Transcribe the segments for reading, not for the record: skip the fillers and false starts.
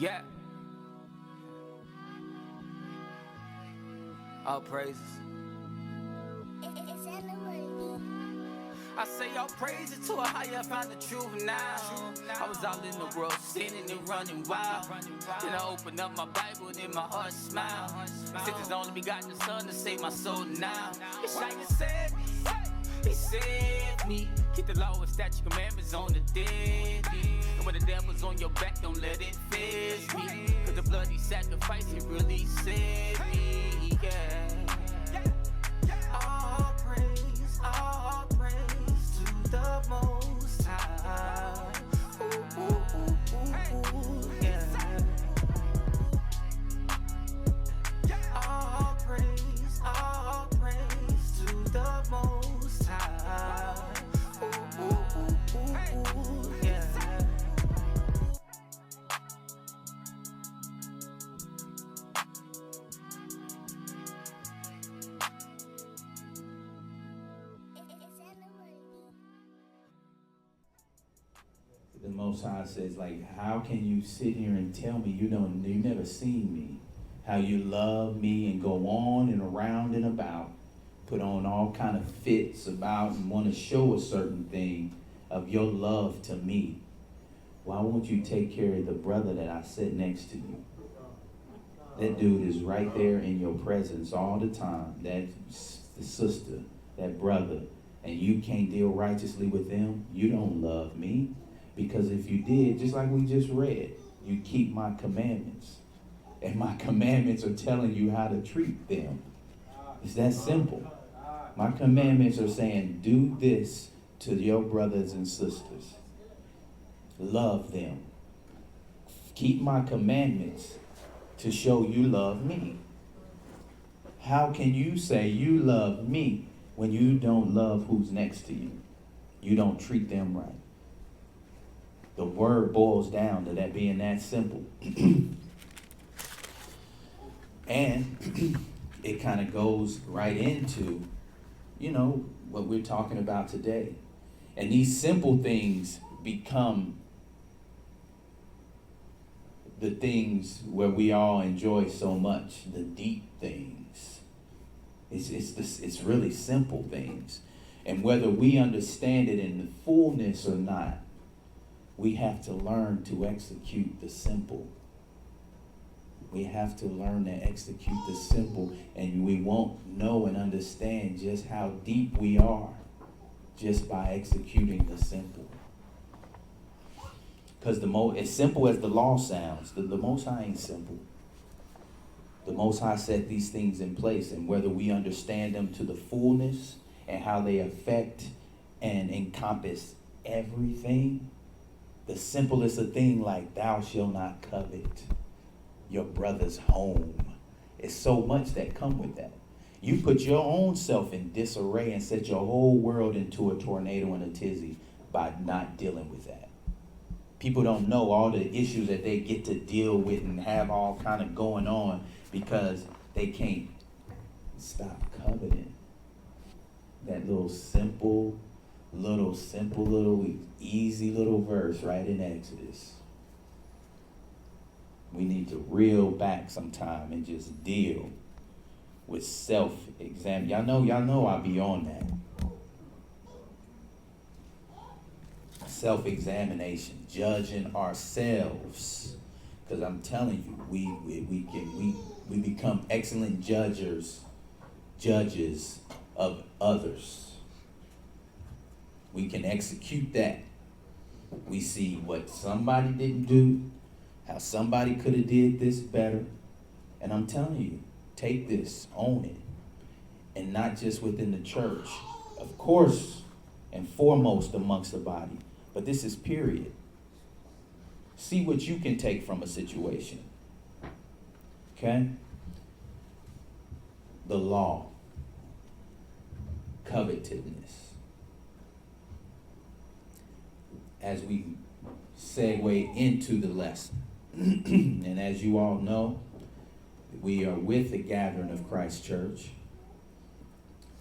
Yeah. All praises. I say all praises to a higher, found the truth now. I was out in the world sinning and running wild. Then I opened up my Bible and then my heart smiled. Since it's only begotten Son to save my soul now. It's like he saved me. He saved me. Keep the law and statute commandments on the dead. And when the devil's on your back, don't let it phase me. Cause the bloody sacrifice, it really saved me. Yeah. All praise to the Most High. Ooh, ooh, ooh, ooh, yeah. All praise to the Most High. Ooh, ooh, ooh, ooh, yeah. The Most High says, like, how can you sit here and tell me you never seen me? How you love me and go on and around and about, put on all kind of fits about and want to show a certain thing of your love to me. Why won't you take care of the brother that I sit next to you? That dude is right there in your presence all the time. That's the sister, that brother, and you can't deal righteously with them. You don't love me. Because if you did, just like we just read, you keep my commandments. And my commandments are telling you how to treat them. It's that simple. My commandments are saying, do this to your brothers and sisters. Love them. Keep my commandments to show you love me. How can you say you love me when you don't love who's next to you? You don't treat them right. The word boils down to that being that simple. And it kind of goes right into, what we're talking about today. And these simple things become the things where we all enjoy so much, the deep things. It's really simple things. And whether we understand it in the fullness or not, we have to learn to execute the simple. We have to learn to execute the simple, and we won't know and understand just how deep we are just by executing the simple. Because as simple as the law sounds, the Most High ain't simple. The Most High set these things in place, and whether we understand them to the fullness and how they affect and encompass everything, the simplest of thing like thou shalt not covet your brother's home. It's so much that come with that. You put your own self in disarray and set your whole world into a tornado and a tizzy by not dealing with that. People don't know all the issues that they get to deal with and have all kind of going on because they can't stop coveting. That simple little easy little verse right in Exodus. We need to reel back sometime and just deal with self-exam. Y'all know I be on that. Self-examination, judging ourselves. Because I'm telling you, we become excellent judges of others. We can execute that. We see what somebody didn't do, how somebody could have did this better. And I'm telling you, take this, own it. And not just within the church, of course, and foremost amongst the body. But this is period. See what you can take from a situation. Okay? The law. Covetousness. As we segue into the lesson. And as you all know, we are with the gathering of Christ Church.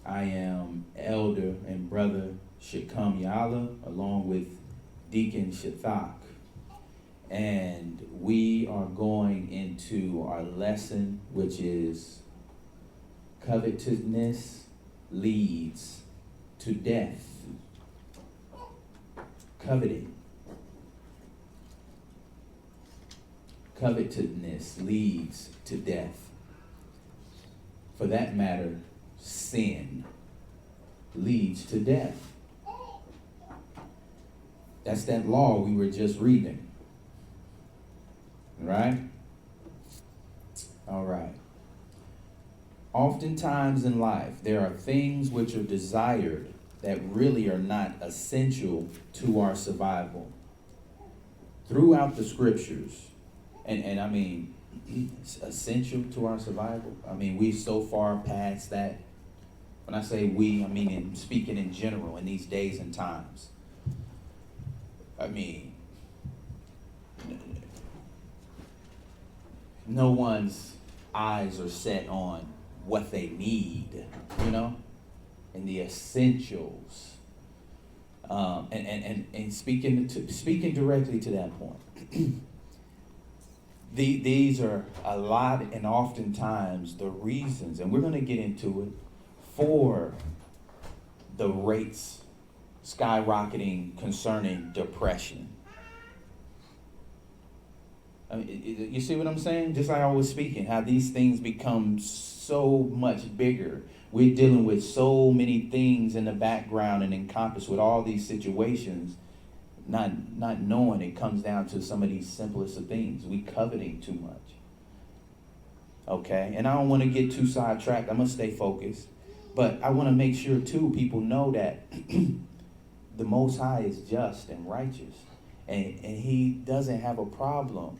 I am Elder and Brother Shikam Yala, along with Deacon Shathak. And we are going into our lesson, which is covetousness leads to death. Coveting. Covetousness leads to death. For that matter, sin leads to death. That's that law we were just reading. Right? All right. Oftentimes in life, there are things which are desired that really are not essential to our survival. Throughout the scriptures, and I mean, it's essential to our survival. I mean, we so far past that. When I say we, I mean in speaking in general in these days and times. I mean, no one's eyes are set on what they need, and the essentials. And speaking directly to that point, these are a lot and oftentimes the reasons, and we're going to get into it, for the rates skyrocketing concerning depression. I mean, you see what I'm saying? Just like I was speaking, how these things become so much bigger. We're dealing with so many things in the background and encompassed with all these situations, not knowing it comes down to some of these simplest of things. We coveting too much. Okay? And I don't want to get too sidetracked. I'm going to stay focused. But I want to make sure, too, people know that the Most High is just and righteous. And he doesn't have a problem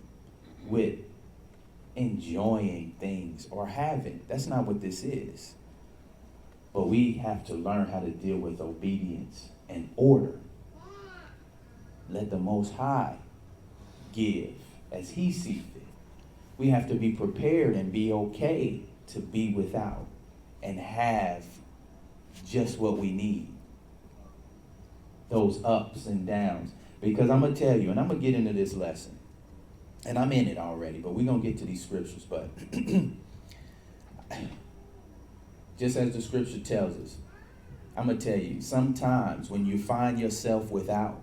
with enjoying things or having. That's not what this is. But we have to learn how to deal with obedience and order. Let the Most High give as he sees fit. We have to be prepared and be okay to be without and have just what we need. Those ups and downs. Because I'm going to tell you, and I'm going to get into this lesson. And I'm in it already, but we're going to get to these scriptures. But just as the scripture tells us, I'm going to tell you, sometimes when you find yourself without,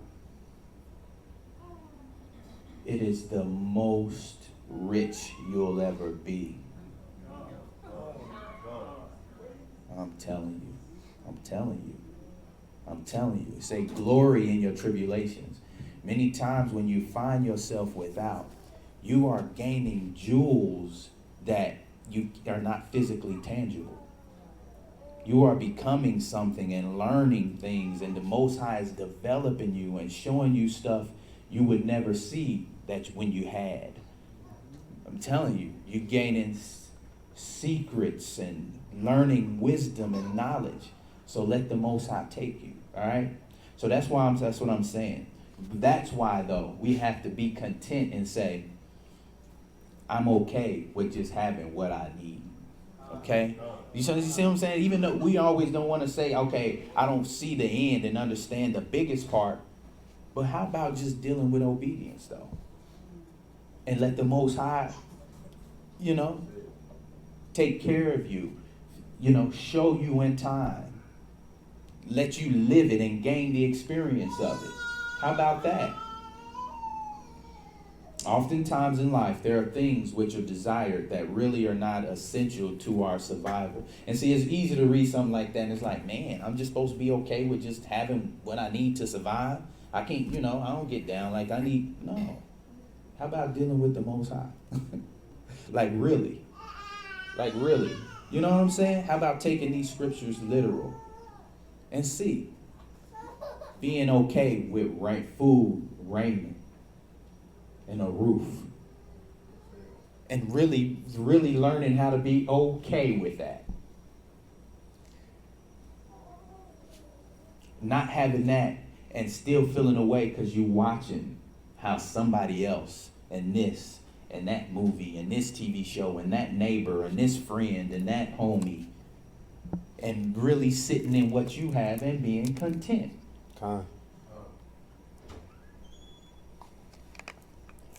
it is the most rich you'll ever be. I'm telling you. Say glory in your tribulations. Many times when you find yourself without, you are gaining jewels that you are not physically tangible. You are becoming something and learning things, and the Most High is developing you and showing you stuff you would never see that when you had. I'm telling you, you're gaining secrets and learning wisdom and knowledge. So let the Most High take you. All right. So that's what I'm saying. That's why though we have to be content and say, I'm okay with just having what I need. Okay. You see what I'm saying? Even though we always don't want to say, okay, I don't see the end and understand the biggest part. But how about just dealing with obedience though? And let the Most High, take care of you, show you in time. Let you live it and gain the experience of it. How about that? Oftentimes in life, there are things which are desired that really are not essential to our survival. And see, it's easy to read something like that and it's like, man, I'm just supposed to be okay with just having what I need to survive. I can't, I don't get down like I need. No. How about dealing with the Most High? Like really. You know what I'm saying? How about taking these scriptures literal? And see, being okay with right food, raiment, and a roof. And really learning how to be okay with that. Not having that and still feeling away because you're watching how somebody else and this and that movie and this TV show and that neighbor and this friend and that homie, and really sitting in what you have and being content.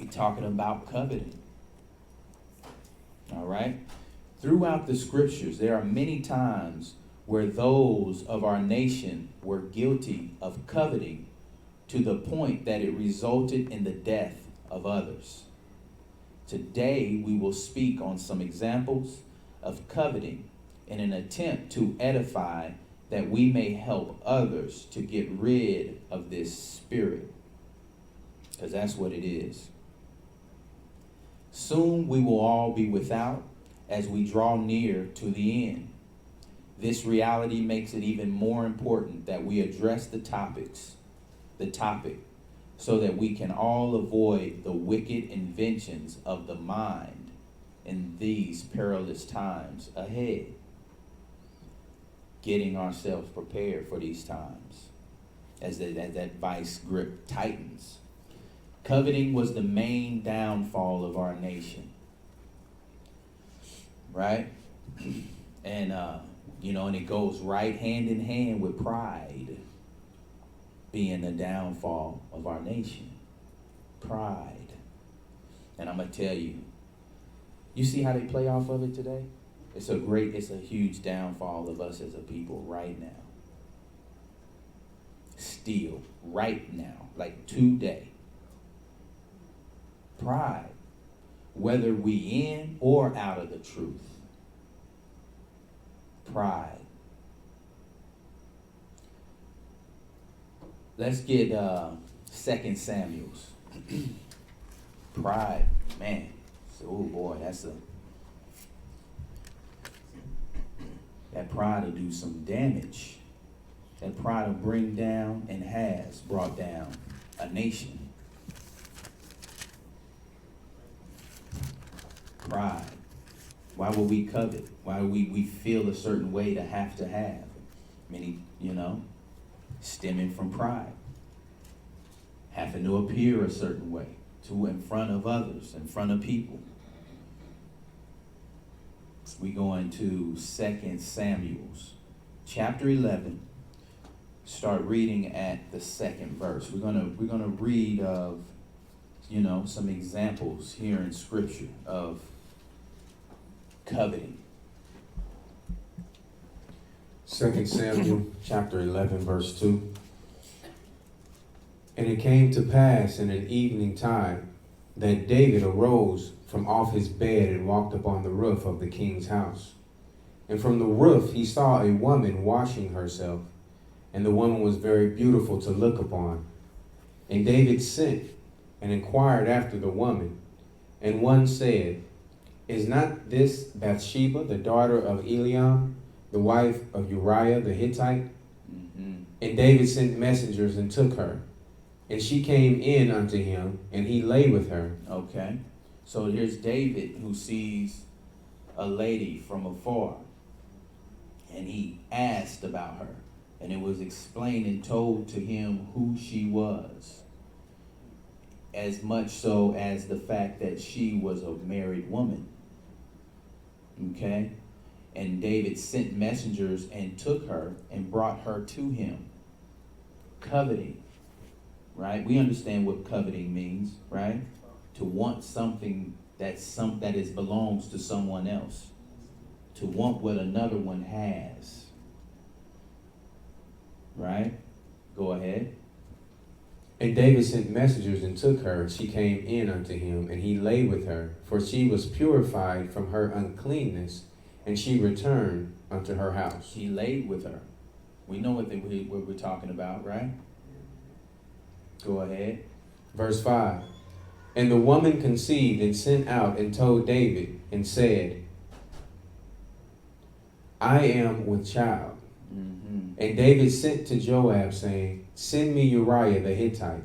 We're talking about coveting. All right? Throughout the scriptures, there are many times where those of our nation were guilty of coveting to the point that it resulted in the death of others. Today, we will speak on some examples of coveting in an attempt to edify that we may help others to get rid of this spirit. Because that's what it is. Soon we will all be without as we draw near to the end. This reality makes it even more important that we address the topic, so that we can all avoid the wicked inventions of the mind in these perilous times ahead. Getting ourselves prepared for these times as that vice grip tightens. Coveting was the main downfall of our nation. Right? And, and it goes right hand in hand with pride being the downfall of our nation. Pride. And I'm going to tell you, you see how they play off of it today? It's a huge downfall of us as a people right now. Still, right now, like today. Pride. Whether we in or out of the truth. Pride. Let's get 2 Samuel's. Pride, man. Oh boy, that pride will do some damage. That pride will bring down and has brought down a nation. Pride. Why would we covet? Why would we feel a certain way to have? Many, stemming from pride. Having to appear a certain way in front of others, in front of people. We go into 2 Samuel's chapter 11. Start reading at the second verse. We're gonna read of some examples here in Scripture of coveting. 2 Samuel chapter 11 verse 2. And it came to pass in an evening time that David arose from off his bed and walked upon the roof of the king's house. And from the roof he saw a woman washing herself, and the woman was very beautiful to look upon. And David sent and inquired after the woman. And one said, Is not this Bathsheba, the daughter of Eliam, the wife of Uriah the Hittite? Mm-hmm. And David sent messengers and took her. And she came in unto him, and he lay with her. Okay. So here's David who sees a lady from afar. And he asked about her. And it was explained and told to him who she was. As much so as the fact that she was a married woman. Okay? And David sent messengers and took her and brought her to him. Coveting. Right? We understand what coveting means, right? To want something that belongs to someone else. To want what another one has. Right? Go ahead. And David sent messengers and took her. She came in unto him, and he lay with her, for she was purified from her uncleanness, and she returned unto her house. He laid with her. We know what we're talking about, right? Go ahead. Verse 5. And the woman conceived and sent out and told David and said, I am with child. Mm-hmm. And David sent to Joab, saying, Send me Uriah the Hittite.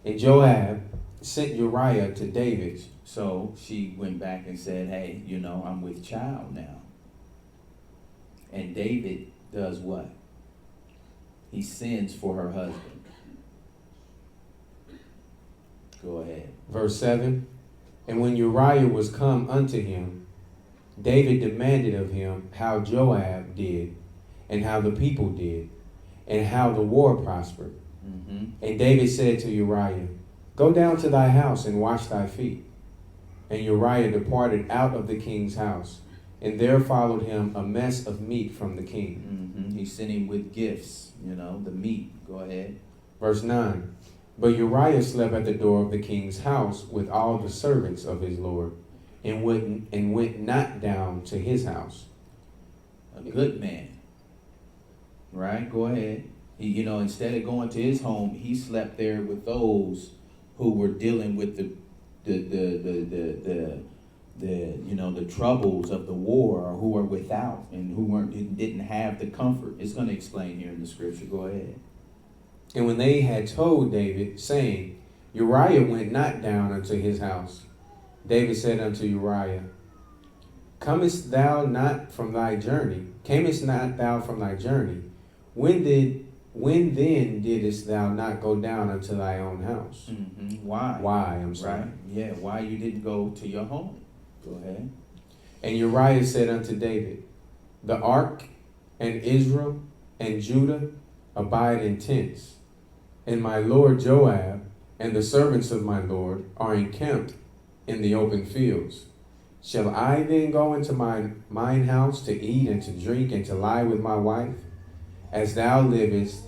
And Joab sent Uriah to David. So she went back and said, hey, I'm with child now. And David does what? He sends for her husband. Go ahead. Verse 7. And when Uriah was come unto him, David demanded of him how Joab did, and how the people did, and how the war prospered. Mm-hmm. And David said to Uriah, Go down to thy house and wash thy feet. And Uriah departed out of the king's house, and there followed him a mess of meat from the king. He sent him with gifts, the meat. Go ahead. Verse 9. But Uriah slept at the door of the king's house with all the servants of his lord, and went not down to his house. A good man. Right? Go ahead. He, instead of going to his home, he slept there with those who were dealing with the troubles of the war, or who were without and who didn't have the comfort. It's going to explain here in the scripture. Go ahead. And when they had told David, saying, Uriah went not down unto his house, David said unto Uriah, Camest not thou from thy journey? When then didst thou not go down unto thy own house? Why? Why, I'm sorry. Right? Yeah, why you didn't go to your home? Go ahead. And Uriah said unto David, The ark and Israel and Judah abide in tents, and my lord Joab and the servants of my lord are encamped in the open fields. Shall I then go into mine house to eat and to drink and to lie with my wife? As thou livest,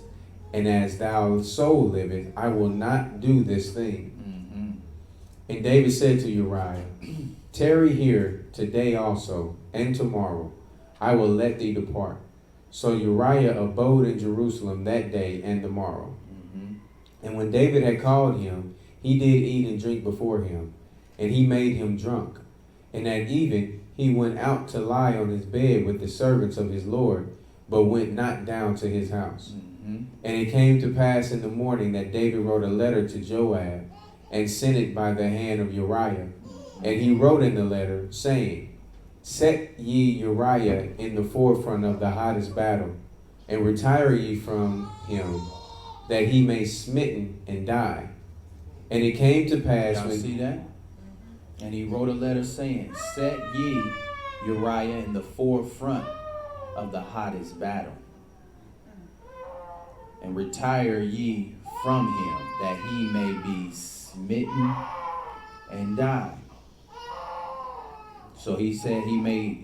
and as thou soul liveth, I will not do this thing. And David said to Uriah, Tarry here today also, and tomorrow I will let thee depart. So Uriah abode in Jerusalem that day and the morrow. And when David had called him, he did eat and drink before him, and he made him drunk. And at even he went out to lie on his bed with the servants of his lord, but went not down to his house. And it came to pass in the morning that David wrote a letter to Joab, and sent it by the hand of Uriah. And he wrote in the letter, saying, Set ye Uriah in the forefront of the hottest battle, and retire ye from him, that he may smitten and die. And it came to pass Y'all see that? And he wrote a letter saying, Set ye Uriah in the forefront of the hottest battle, and retire ye from him, that he may be smitten and die. So he said he may,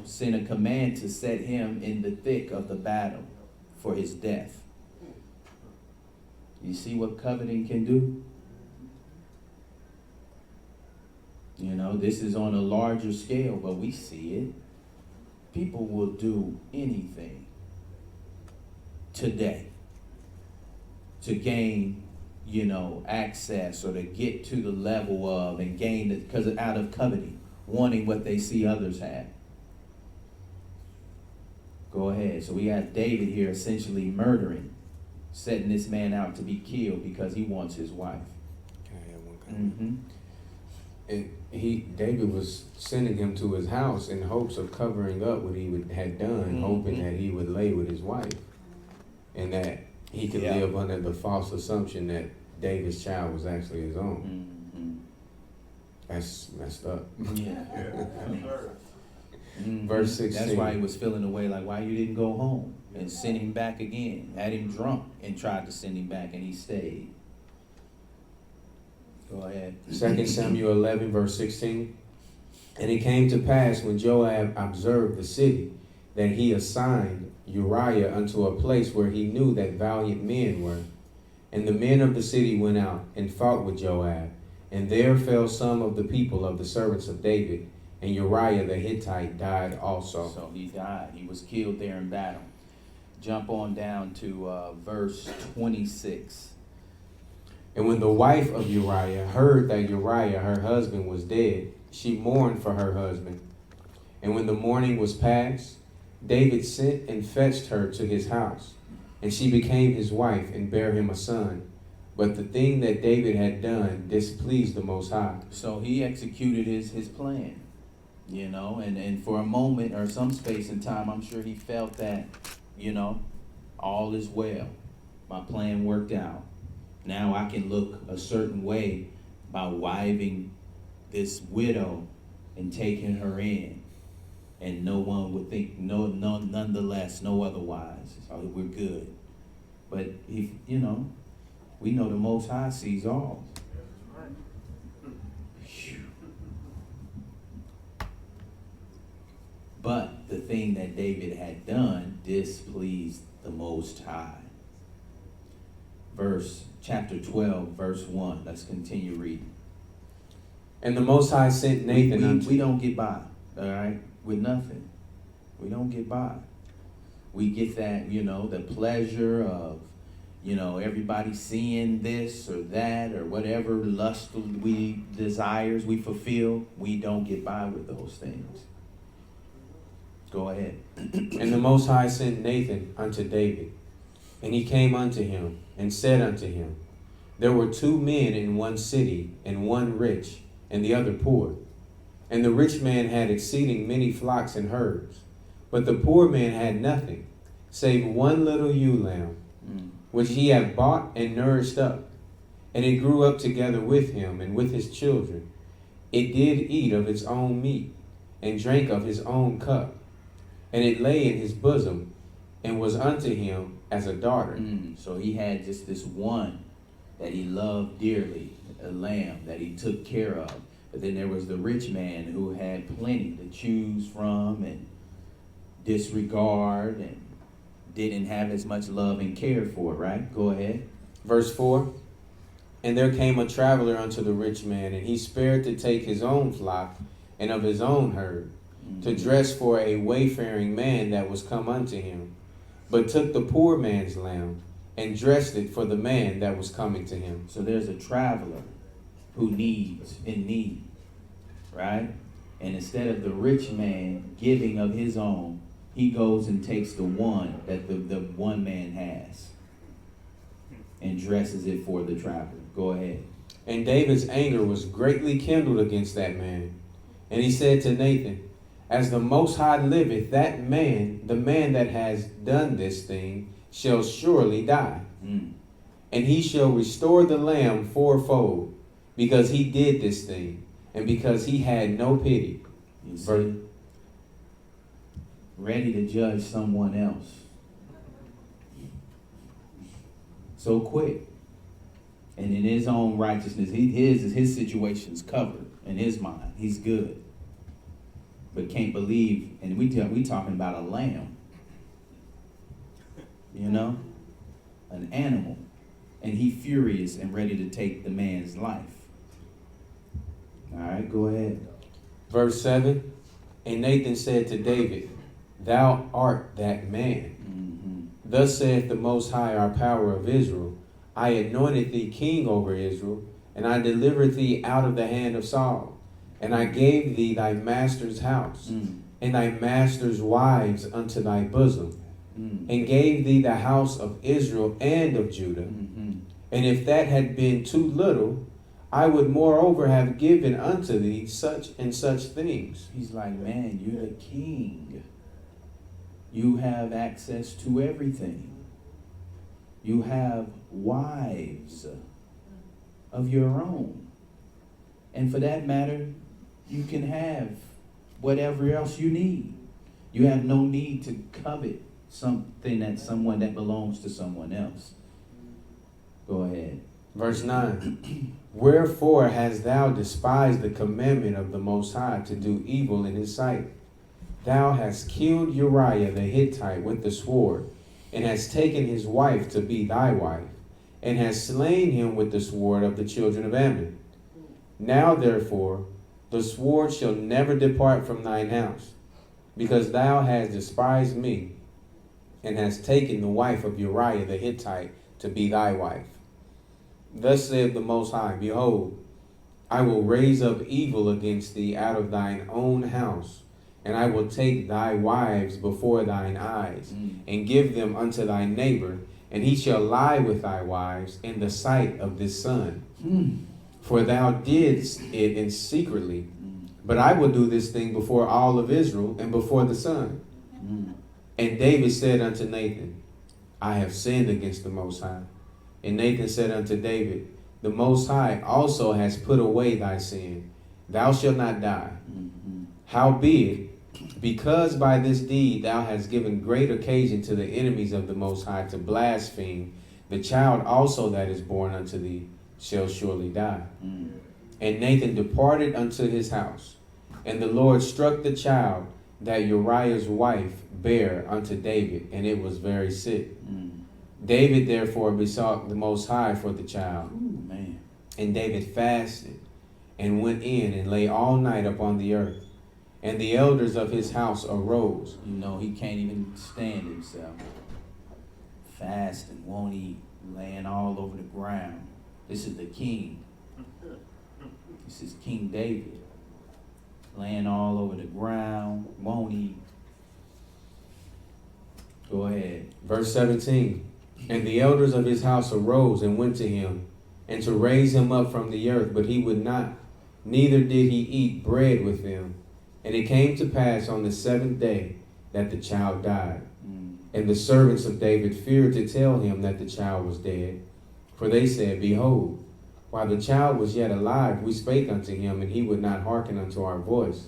send a command to set him in the thick of the battle for his death. You see what coveting can do? This is on a larger scale, but we see it. People will do anything today to gain, access, or to get to the level of and gain it because out of coveting, wanting what they see others have. Go ahead. So we have David here essentially murdering, setting this man out to be killed because he wants his wife. David was sending him to his house in hopes of covering up what he had done, hoping that he would lay with his wife, and that he could live under the false assumption that David's child was actually his own. That's messed up. Verse 16. That's why he was feeling the way like, why you didn't go home and send him back again? Had him drunk and tried to send him back, and he stayed. Go ahead. 2 Samuel 11, verse 16. And it came to pass when Joab observed the city, that he assigned Uriah unto a place where he knew that valiant men were. And the men of the city went out and fought with Joab. And there fell some of the people of the servants of David. And Uriah the Hittite died also. So he died. He was killed there in battle. Jump on down to verse 26. And when the wife of Uriah heard that Uriah, her husband, was dead, she mourned for her husband. And when the mourning was past, David sent and fetched her to his house. And she became his wife and bare him a son. But the thing that David had done displeased the Most High. So he executed his plan, and for a moment or some space in time, I'm sure he felt that, all is well. My plan worked out. Now I can look a certain way by wiving this widow and taking her in. And no one would think, nonetheless, no otherwise. So we're good. But, we know the Most High sees all. But the thing that David had done displeased the Most High. Chapter 12, verse 1. Let's continue reading. And the Most High sent Nathan we don't get by, all right, with nothing. We don't get by. We get that, the pleasure of, everybody seeing this or that or whatever lust desires we fulfill. We don't get by with those things. Go ahead. And the Most High sent Nathan unto David. And he came unto him and said unto him, There were 2 men in one city, and one rich, and the other poor. And the rich man had exceeding many flocks and herds, but the poor man had nothing, save one little ewe lamb, which he had bought and nourished up. And it grew up together with him and with his children. It did eat of its own meat, and drank of his own cup. And it lay in his bosom, and was unto him as a daughter. So he had just this one that he loved dearly, a lamb that he took care of. But then there was the rich man who had plenty to choose from and disregard and didn't have as much love and care for, right? Go ahead. Verse 4. And there came a traveler unto the rich man, and he spared to take his own flock and of his own herd, to dress for a wayfaring man that was come unto him, but took the poor man's lamb and dressed it for the man that was coming to him. So there's a traveler who in need, right? And instead of the rich man giving of his own, he goes and takes the one that the one man has and dresses it for the traveler. Go ahead. And David's anger was greatly kindled against that man. And he said to Nathan, As the Most High liveth, that man, the man that has done this thing, shall surely die. And he shall restore the lamb fourfold, because he did this thing, and because he had no pity. You see? Ready to judge someone else. So quick. And in his own righteousness, his situation's covered in his mind. He's good. But can't believe, and we talking about a lamb. An animal. And he furious and ready to take the man's life. All right, go ahead. Verse 7. And Nathan said to David, Thou art that man. Thus saith the Most High, our power of Israel, I anointed thee king over Israel, and I delivered thee out of the hand of Saul. And I gave thee thy master's house, and thy master's wives unto thy bosom, and gave thee the house of Israel and of Judah. And if that had been too little, I would moreover have given unto thee such and such things. He's like, man, you're the king. You have access to everything. You have wives of your own. And for that matter, you can have whatever else you need. You have no need to covet something that belongs to someone else. Go ahead. Verse 9. Wherefore hast thou despised the commandment of the Most High to do evil in his sight? Thou hast killed Uriah the Hittite with the sword, and hast taken his wife to be thy wife, and hast slain him with the sword of the children of Ammon. Now therefore the sword shall never depart from thine house, because thou hast despised me, and hast taken the wife of Uriah the Hittite to be thy wife. Thus saith the Most High, Behold, I will raise up evil against thee out of thine own house, and I will take thy wives before thine eyes, and give them unto thy neighbor, and he shall lie with thy wives in the sight of this sun. For thou didst it in secretly, but I will do this thing before all of Israel and before the sun. And David said unto Nathan, I have sinned against the Most High. And Nathan said unto David, The Most High also has put away thy sin. Thou shalt not die. Howbeit, because by this deed thou hast given great occasion to the enemies of the Most High to blaspheme, the child also that is born unto thee shall surely die. And Nathan departed unto his house. And the Lord struck the child, that Uriah's wife bare unto David, and it was very sick. Mm. David therefore besought the Most High for the child. Ooh, man. And David fasted and went in and lay all night upon the earth. And the elders of his house arose. You know, he can't even stand himself. Fasting, won't eat, laying all over the ground. This is the king. This is King David. Laying all over the ground, won't eat. Go ahead. Verse 17. And the elders of his house arose and went to him, and to raise him up from the earth, but he would not, neither did he eat bread with them. And it came to pass on the 7th day that the child died. And the servants of David feared to tell him that the child was dead. For they said, Behold, while the child was yet alive, we spake unto him, and he would not hearken unto our voice.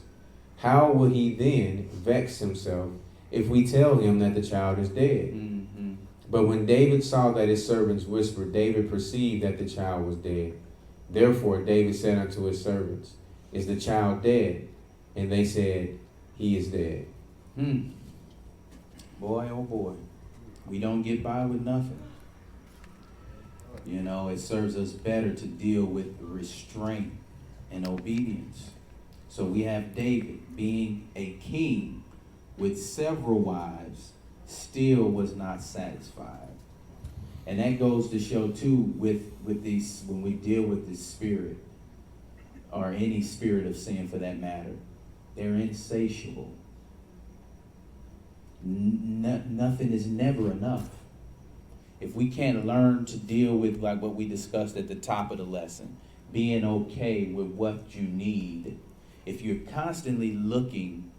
How will he then vex himself if we tell him that the child is dead? Mm-hmm. But when David saw that his servants whispered, David perceived that the child was dead. Therefore David said unto his servants, Is the child dead? And they said, He is dead. Boy, oh boy, we don't get by with nothing. You know, it serves us better to deal with restraint and obedience. So we have David being a king with several wives, still was not satisfied. And that goes to show too with these, when we deal with this spirit, or any spirit of sin for that matter, they're insatiable. Nothing is never enough. If we can't learn to deal with, like what we discussed at the top of the lesson, being okay with what you need, if you're constantly looking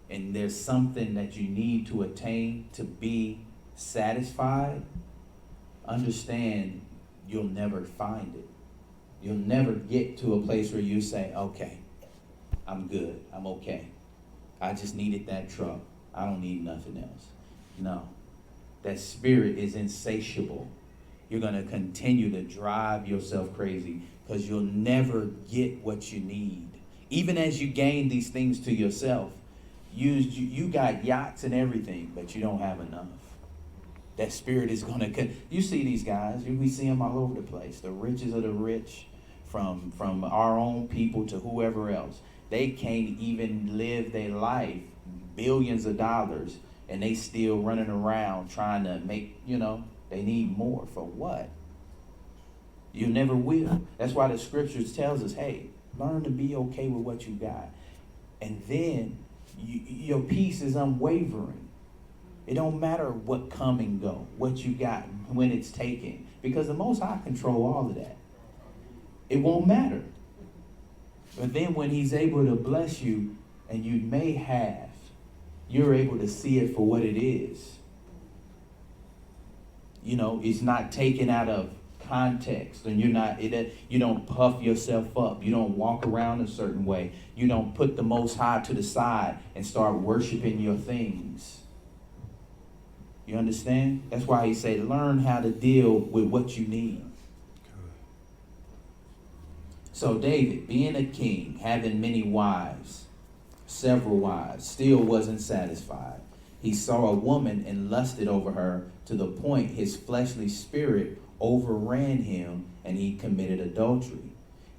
and there's something that you need to attain to be satisfied, understand you'll never find it. You'll never get to a place where you say, okay, I'm good, I'm okay. I just needed that truck. I don't need nothing else. No. That spirit is insatiable. You're going to continue to drive yourself crazy because you'll never get what you need. Even as you gain these things to yourself, you got yachts and everything, but you don't have enough. That spirit is going to... You see these guys, we see them all over the place. The riches of the rich, from our own people to whoever else. They can't even live their life, billions of dollars, and they still running around trying to make, they need more. For what? You never will. That's why the scriptures tells us, hey, learn to be okay with what you got. And then your peace is unwavering. It don't matter what come and go, what you got, when it's taken, because the Most High control all of that. It won't matter. But then when he's able to bless you, and you may have, you're able to see it for what it is. It's not taken out of context, and you don't puff yourself up. You don't walk around a certain way. You don't put the Most High to the side and start worshiping your things. You understand? That's why he said, learn how to deal with what you need. So David, being a king, having many wives, several wives, still wasn't satisfied. He saw a woman and lusted over her to the point his fleshly spirit overran him and he committed adultery.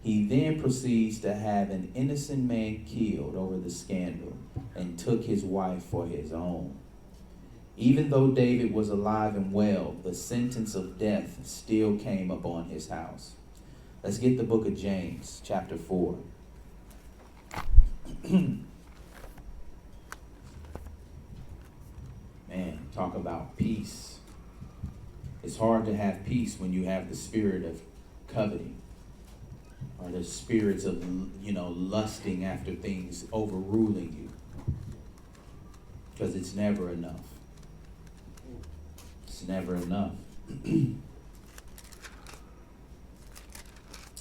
He then proceeds to have an innocent man killed over the scandal and took his wife for his own. Even though David was alive and well, the sentence of death still came upon his house. Let's get the book of James, chapter 4. Man, talk about peace. It's hard to have peace when you have the spirit of coveting, or the spirits of, lusting after things overruling you. Because it's never enough. It's never enough.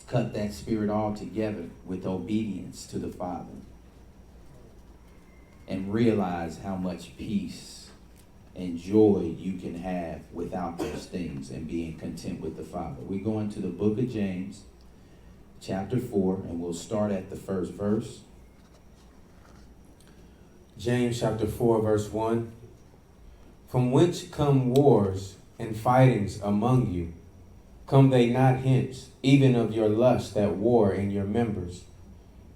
Cut that spirit altogether with obedience to the Father. And realize how much peace and joy you can have without those things and being content with the Father. We go into the book of James, chapter 4, and we'll start at the first verse. James chapter 4, verse 1. From whence come wars and fightings among you? Come they not hence, even of your lust that war in your members?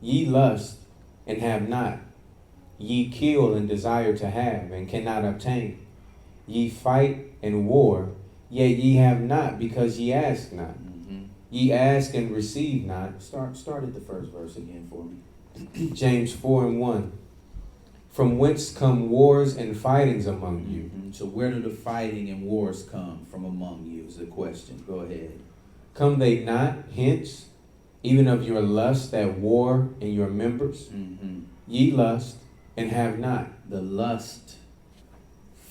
Ye lust and have not. Ye kill and desire to have and cannot obtain. Ye fight and war, yet ye have not because ye ask not. Ye ask and receive not. Start at the first verse again for me. James 4 and 1. From whence come wars and fightings among you? So where do the fighting and wars come from among you is the question. Go ahead. Come they not hence, even of your lust that war in your members? Ye lust and have not. The lust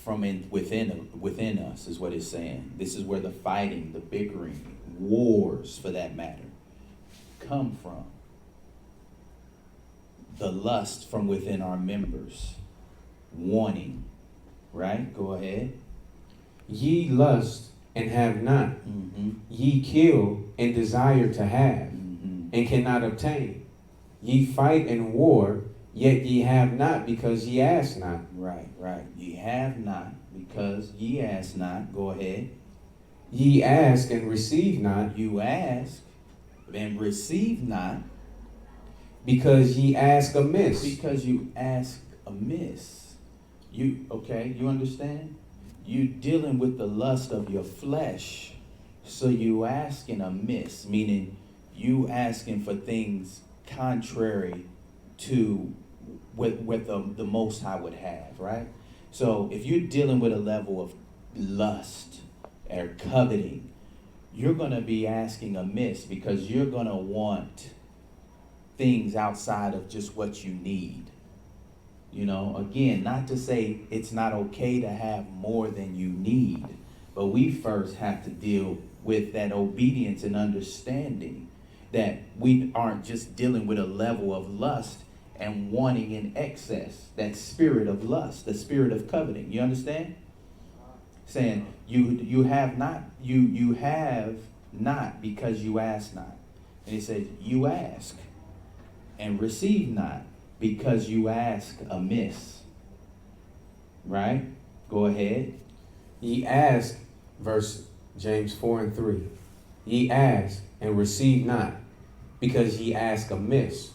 from within us is what it's saying. This is where the fighting, the bickering, wars for that matter, come from. The lust from within our members, wanting, right? Go ahead. Ye lust and have not. Ye kill and desire to have and cannot obtain. Ye fight and war, yet ye have not because ye ask not. Right. Ye have not because ye ask not. Go ahead. Ye ask and receive not. You ask and receive not. Because ye ask amiss. Because you ask amiss. You understand? You dealing with the lust of your flesh. So you asking amiss, meaning you asking for things contrary to what the Most High would have, right? So if you're dealing with a level of lust or coveting, you're going to be asking amiss because you're going to want things outside of just what you need. Again, not to say it's not okay to have more than you need, but we first have to deal with that obedience and understanding that we aren't just dealing with a level of lust and wanting in excess, that spirit of lust, the spirit of coveting. You understand? Saying you have not because you ask not. And he says you ask and receive not because you ask amiss. Right? Go ahead. Ye ask, verse James 4 and 3. Ye ask and receive not because ye ask amiss,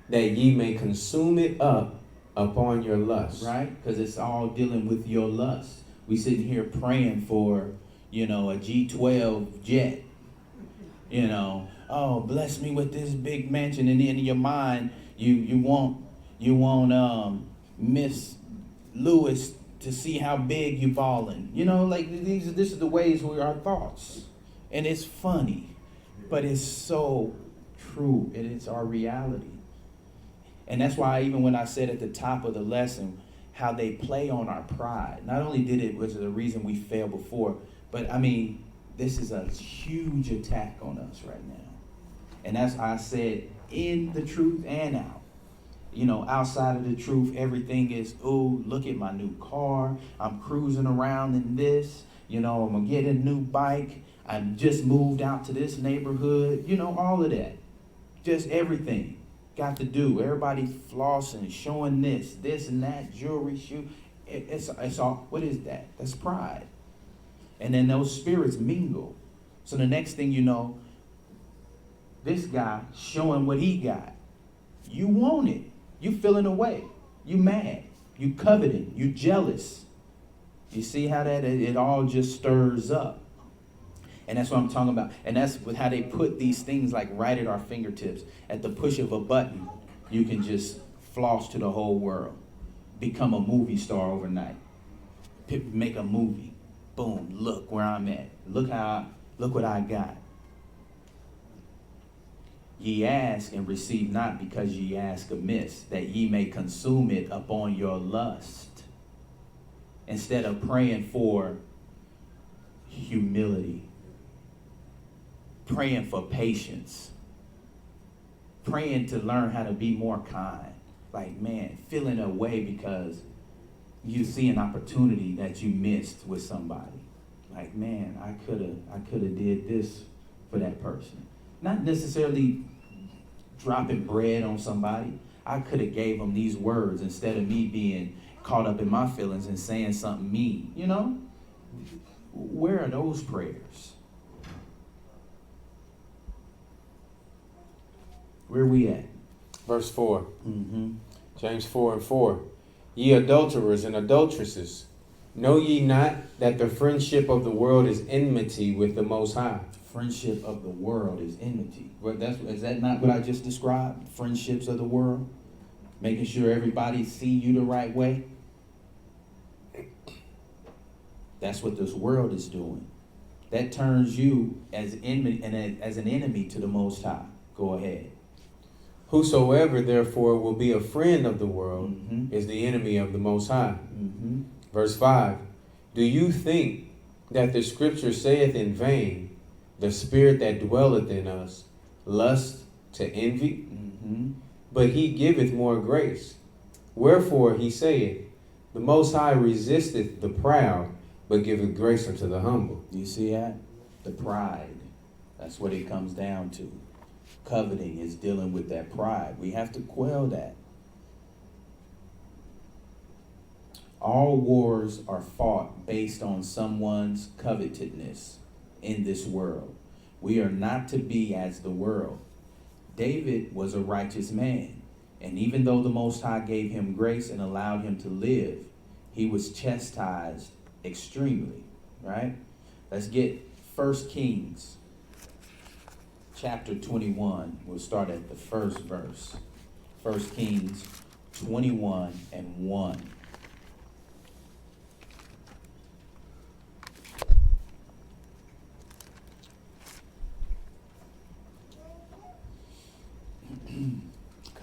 that ye may consume it up upon your lust. Right? Because it's all dealing with your lust. We sitting here praying for, a G12 jet. Oh, bless me with this big mansion, and in your mind, you want Miss Lewis to see how big you balling. This is the ways we our thoughts, and it's funny, but it's so true, and it's our reality. And that's why even when I said at the top of the lesson how they play on our pride, not only was it the reason we failed before, but this is a huge attack on us right now. And that's how I said, in the truth and out. Outside of the truth, everything is, oh, look at my new car. I'm cruising around in this. I'm going to get a new bike. I just moved out to this neighborhood. All of that. Just everything got to do. Everybody flossing, showing this and that, jewelry, shoe. It's all, what is that? That's pride. And then those spirits mingle. So the next thing you know, this guy showing what he got. You want it. You feeling away. You mad. You coveting. You jealous. You see how that it all just stirs up. And that's what I'm talking about. And that's how they put these things like right at our fingertips. At the push of a button, you can just floss to the whole world. Become a movie star overnight. Make a movie. Boom. Look where I'm at. Look what I got. Ye ask and receive not because ye ask amiss, that ye may consume it upon your lust. Instead of praying for humility, praying for patience, praying to learn how to be more kind. Like, man, feeling away because you see an opportunity that you missed with somebody. Like, man, I could have did this for that person. Not necessarily dropping bread on somebody, I could have gave him these words instead of me being caught up in my feelings and saying something mean, you know? Where are those prayers? Where we at? Verse 4. Mm-hmm. James 4:4. Ye adulterers and adulteresses, know ye not that the friendship of the world is enmity with the Most High? Friendship of the world is enmity. Is that not what I just described? Friendships of the world? Making sure everybody see you the right way? That's what this world is doing. That turns you as enemy and as an enemy to the Most High. Go ahead. Whosoever therefore will be a friend of the world Mm-hmm. is the enemy of the Most High. Mm-hmm. Verse 5. Do you think that the scripture saith in vain, the spirit that dwelleth in us lust to envy? Mm-hmm. But he giveth more grace. Wherefore he saith, the Most High resisteth the proud, but giveth grace unto the humble. You see that? The pride. That's what it comes down to. Coveting is dealing with that pride. We have to quell that. All wars are fought based on someone's covetousness in this world. We are not to be as the world. David was a righteous man, and even though the Most High gave him grace and allowed him to live, he was chastised extremely, right? Let's get 1 Kings chapter 21. We'll start at the first verse. 1 Kings 21 and 1.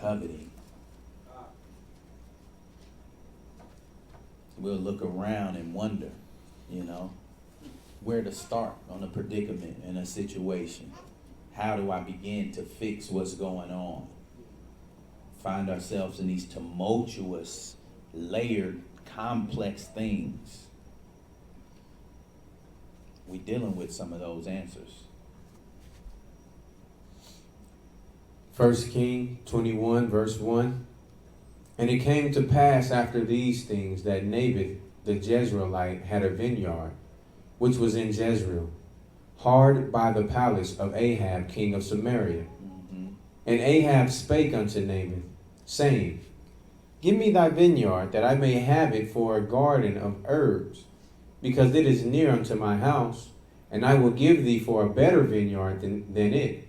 Coveting. We'll look around and wonder, you know, where to start on a predicament in a situation. How do I begin to fix what's going on? Find ourselves in these tumultuous, layered, complex things. We're dealing with some of those answers. 1 Kings 21 verse 1. And it came to pass after these things that Naboth the Jezreelite had a vineyard, which was in Jezreel, hard by the palace of Ahab king of Samaria. Mm-hmm. And Ahab spake unto Naboth, saying, Give me thy vineyard, that I may have it for a garden of herbs, because it is near unto my house, and I will give thee for a better vineyard than it.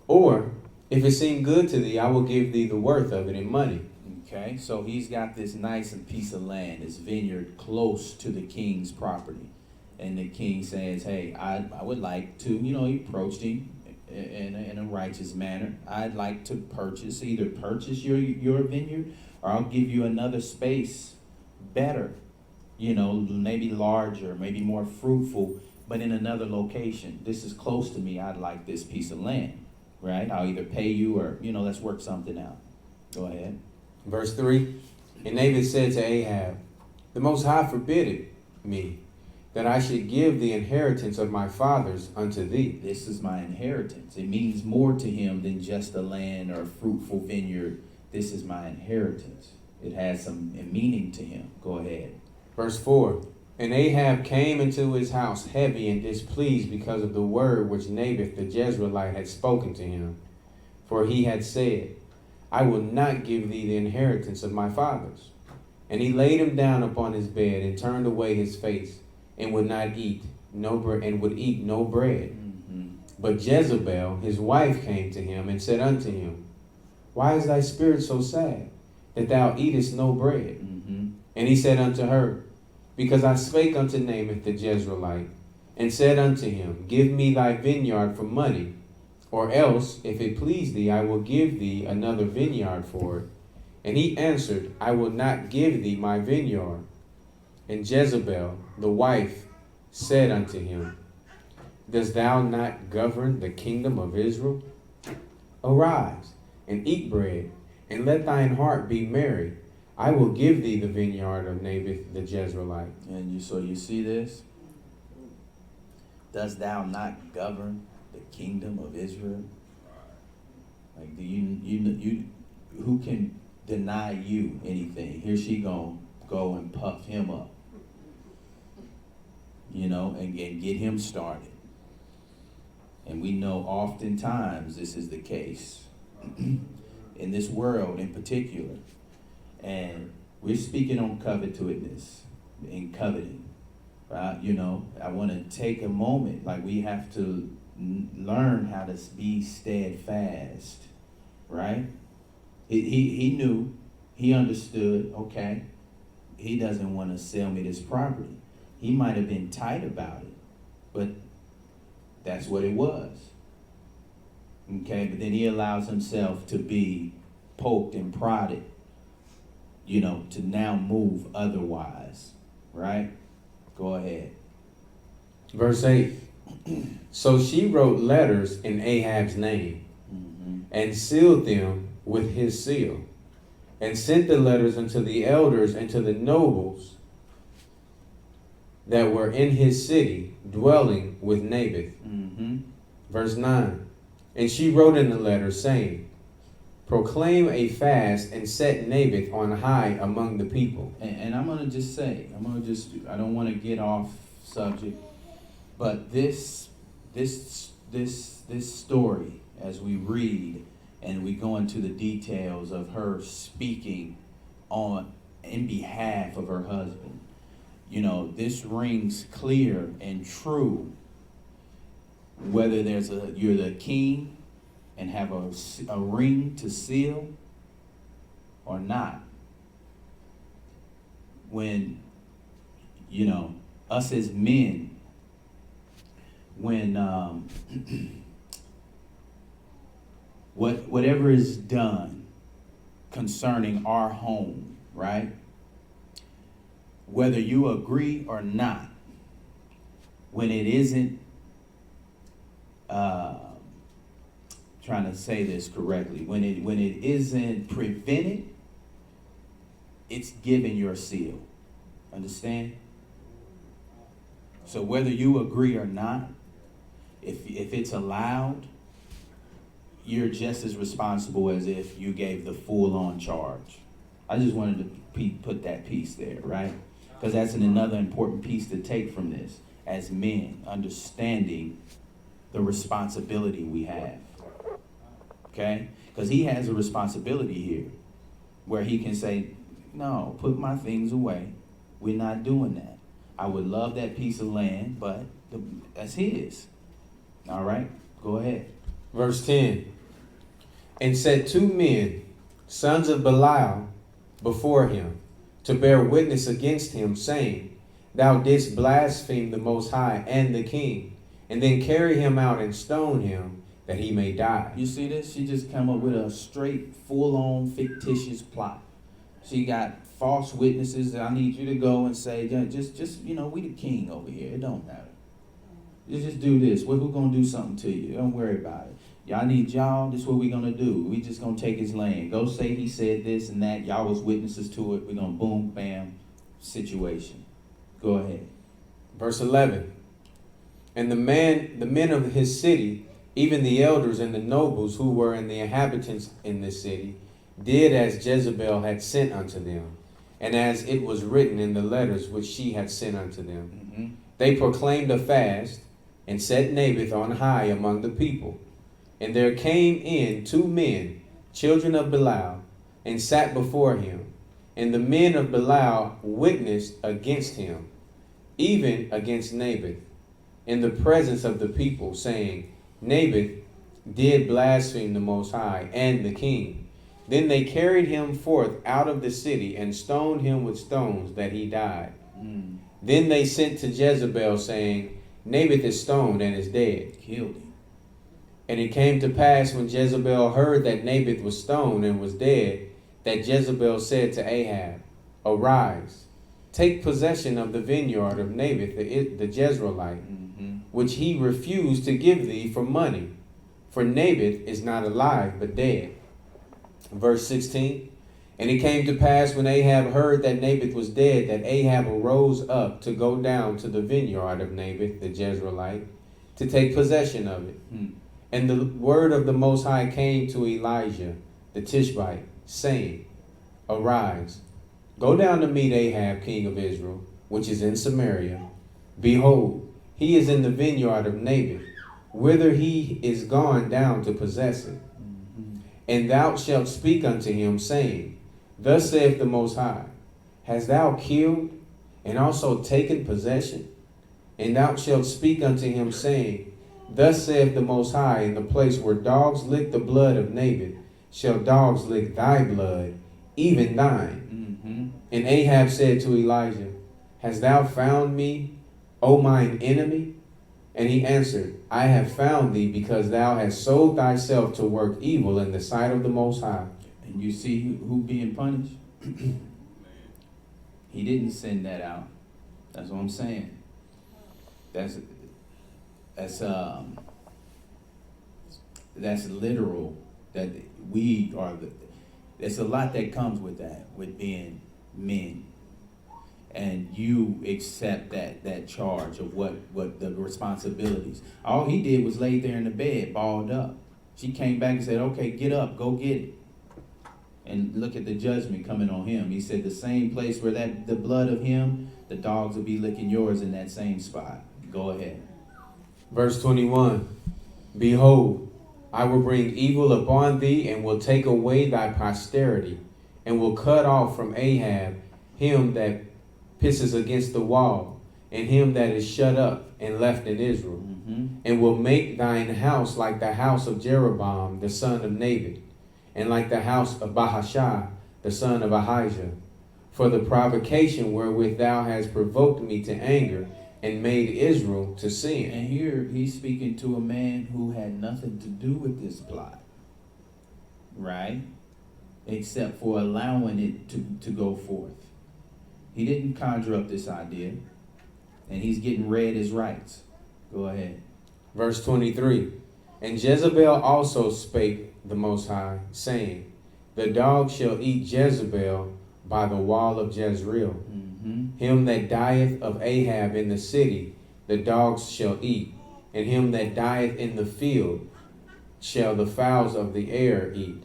Or, if it seem good to thee, I will give thee the worth of it in money. Okay, so he's got this nice piece of land, this vineyard close to the king's property. And the king says, hey, I would like to, he approached him in a righteous manner. I'd like to either purchase your vineyard, or I'll give you another space, better, maybe larger, maybe more fruitful, but in another location. This is close to me. I'd like this piece of land, right? I'll either pay you or, let's work something out. Go ahead. Verse 3, And Naboth said to Ahab, The Most High forbiddeth me, that I should give the inheritance of my fathers unto thee. This is my inheritance. It means more to him than just a land or a fruitful vineyard. This is my inheritance. It has some meaning to him. Go ahead. Verse 4, And Ahab came into his house heavy and displeased because of the word which Naboth the Jezreelite had spoken to him. For he had said, I will not give thee the inheritance of my fathers. And he laid him down upon his bed and turned away his face, and would not eat and would eat no bread. Mm-hmm. But Jezebel, his wife, came to him and said unto him, Why is thy spirit so sad, that thou eatest no bread? Mm-hmm. And he said unto her, Because I spake unto Naboth the Jezreelite, and said unto him, Give me thy vineyard for money, or else, if it please thee, I will give thee another vineyard for it. And he answered, I will not give thee my vineyard. And Jezebel, the wife, said unto him, Dost thou not govern the kingdom of Israel? Arise, and eat bread, and let thine heart be merry. I will give thee the vineyard of Naboth the Jezreelite. And you see this? Dost thou not govern the kingdom of Israel? Like, do you who can deny you anything. Here she gonna go and puff him up, and get him started. And we know oftentimes this is the case in this world in particular. And we're speaking on covetousness and coveting, right? I want to take a moment, like we have to learn how to be steadfast, right? He knew, he understood, okay, he doesn't want to sell me this property. He might have been tight about it, but that's what it was. Okay, but then he allows himself to be poked and prodded, to now move otherwise, right? Go ahead. Verse 8. So she wrote letters in Ahab's name, and sealed them with his seal, and sent the letters unto the elders and to the nobles that were in his city, dwelling with Naboth. Verse 9. And she wrote in the letter, saying, proclaim a fast and set Naboth on high among the people. And I'm going to just say, I don't want to get off subject, but this story, as we read and we go into the details of her speaking in behalf of her husband, this rings clear and true. Whether you're the king and have a ring to seal or not. When, us as men, when whatever is done concerning our home, right? Whether you agree or not, when it isn't, trying to say this correctly, when it isn't prevented, it's given your seal. Understand? So whether you agree or not, if it's allowed, you're just as responsible as if you gave the full-on charge. I just wanted to put that piece there, right? Because that's another important piece to take from this as men, understanding the responsibility we have. Okay? Because he has a responsibility here where he can say, no, put my things away. We're not doing that. I would love that piece of land, but that's his. All right? Go ahead. Verse 10. And set 2 men, sons of Belial, before him, to bear witness against him, saying, thou didst blaspheme the Most High and the king, and then carry him out and stone him, that he may die. You see this? She just come up with a straight, full-on, fictitious plot. She got false witnesses. I need you to go and say, just we the king over here. It don't matter. You just do this. We're going to do something to you. Don't worry about it. Y'all need y'all. This is what we're going to do. We just going to take his land. Go say he said this and that. Y'all was witnesses to it. We're going to boom, bam, situation. Go ahead. Verse 11. And the men of his city, even the elders and the nobles who were in the inhabitants in this city, did as Jezebel had sent unto them, and as it was written in the letters which she had sent unto them. They proclaimed a fast, and set Naboth on high among the people. And there came in 2 men, children of Belial, and sat before him. And the men of Belial witnessed against him, even against Naboth, in the presence of the people, saying, Naboth did blaspheme the Most High and the king. Then they carried him forth out of the city and stoned him with stones, that he died. Then they sent to Jezebel, saying, Naboth is stoned and is dead. Killed him. And it came to pass, when Jezebel heard that Naboth was stoned and was dead, that Jezebel said to Ahab, arise, take possession of the vineyard of Naboth the Jezreelite, which he refused to give thee for money. For Naboth is not alive, but dead. Verse 16. And it came to pass, when Ahab heard that Naboth was dead, that Ahab arose up to go down to the vineyard of Naboth the Jezreelite, to take possession of it. And the word of the Most High came to Elijah the Tishbite, saying, Arise, go down to meet Ahab, king of Israel, which is in Samaria. Behold, he is in the vineyard of Naboth, whither he is gone down to possess it. And thou shalt speak unto him, saying, Thus saith the Most High, Hast thou killed and also taken possession? And thou shalt speak unto him, saying, Thus saith the Most High, in the place where dogs lick the blood of Naboth, shall dogs lick thy blood, even thine. And Ahab said to Elijah, Hast thou found me, O mine enemy? And he answered, I have found thee, because thou hast sold thyself to work evil in the sight of the Most High. And you see who being punished? He didn't send that out. That's what I'm saying. That's literal. That we are the. There's a lot that comes with that, with being men, and you accept that charge of what the responsibilities. All he did was lay there in the bed, balled up. She came back and said, "Okay, get up, go get it." And look at the judgment coming on him. He said, "The same place where the blood of him, the dogs will be licking yours in that same spot." Go ahead. Verse 21. Behold, I will bring evil upon thee, and will take away thy posterity, and will cut off from Ahab him that pisses against the wall, and him that is shut up and left in Israel, and will make thine house like the house of Jeroboam the son of Naboth, and like the house of Bathsheba the son of Ahijah, for the provocation wherewith thou hast provoked me to anger, and made Israel to sin. And here he's speaking to a man who had nothing to do with this plot, right? Except for allowing it to go forth. He didn't conjure up this idea, and he's getting read his rights. Go ahead. Verse 23. And Jezebel also spake the Most High, saying, The dog shall eat Jezebel by the wall of Jezreel. Him that dieth of Ahab in the city, the dogs shall eat, and him that dieth in the field shall the fowls of the air eat.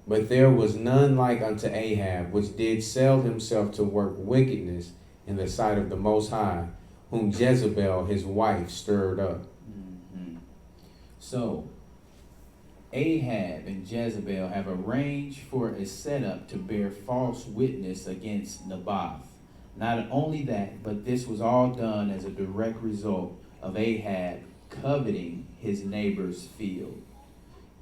But there was none like unto Ahab, which did sell himself to work wickedness in the sight of the Most High, whom Jezebel his wife stirred up. So, Ahab and Jezebel have arranged for a setup to bear false witness against Naboth. Not only that, but this was all done as a direct result of Ahab coveting his neighbor's field.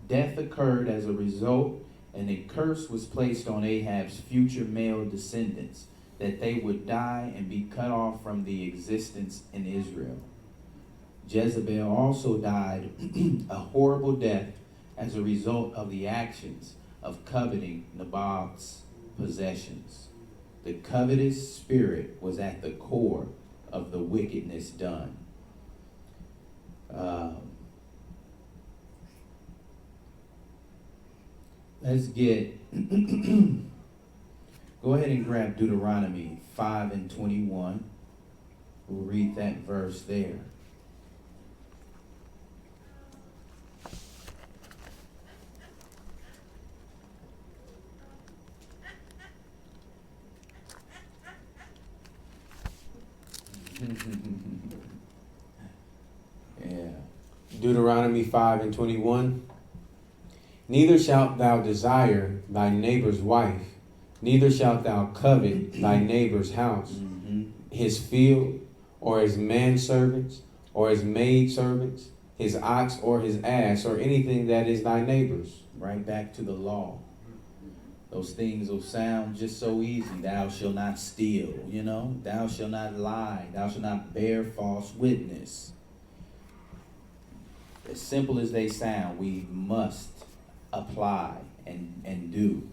Death occurred as a result, and a curse was placed on Ahab's future male descendants, that they would die and be cut off from the existence in Israel. Jezebel also died a horrible death as a result of the actions of coveting Naboth's possessions. The covetous spirit was at the core of the wickedness done. Let's get, go ahead and grab Deuteronomy 5 and 21. We'll read that verse there. Yeah. Deuteronomy 5 and 21. Neither shalt thou desire thy neighbor's wife, neither shalt thou covet thy neighbor's house, his field, or his manservants, or his maidservants, his ox or his ass, or anything that is thy neighbor's. Right back to the law. Those things will sound just so easy. Thou shalt not steal, Thou shalt not lie. Thou shalt not bear false witness. As simple as they sound, we must apply and do.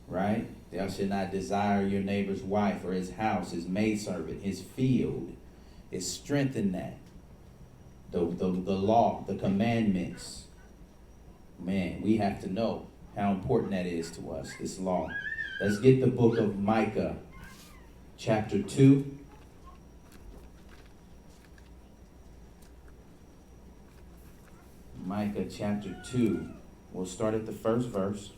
Right? Thou shalt not desire your neighbor's wife or his house, his maidservant, his field. It's strengthen that. The law, the commandments. Man, we have to know how important that is to us, this law. Let's get the book of Micah, chapter 2. Micah chapter 2. We'll start at the first verse.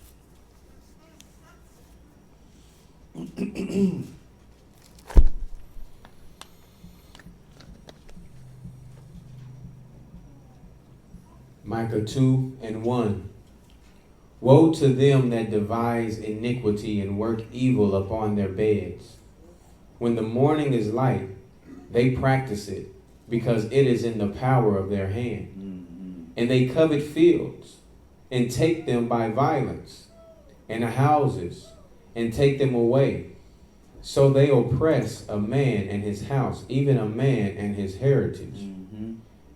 Micah 2:1. Woe to them that devise iniquity and work evil upon their beds. When the morning is light, they practice it, because it is in the power of their hand. And they covet fields, and take them by violence, and houses, and take them away. So they oppress a man and his house, even a man and his heritage.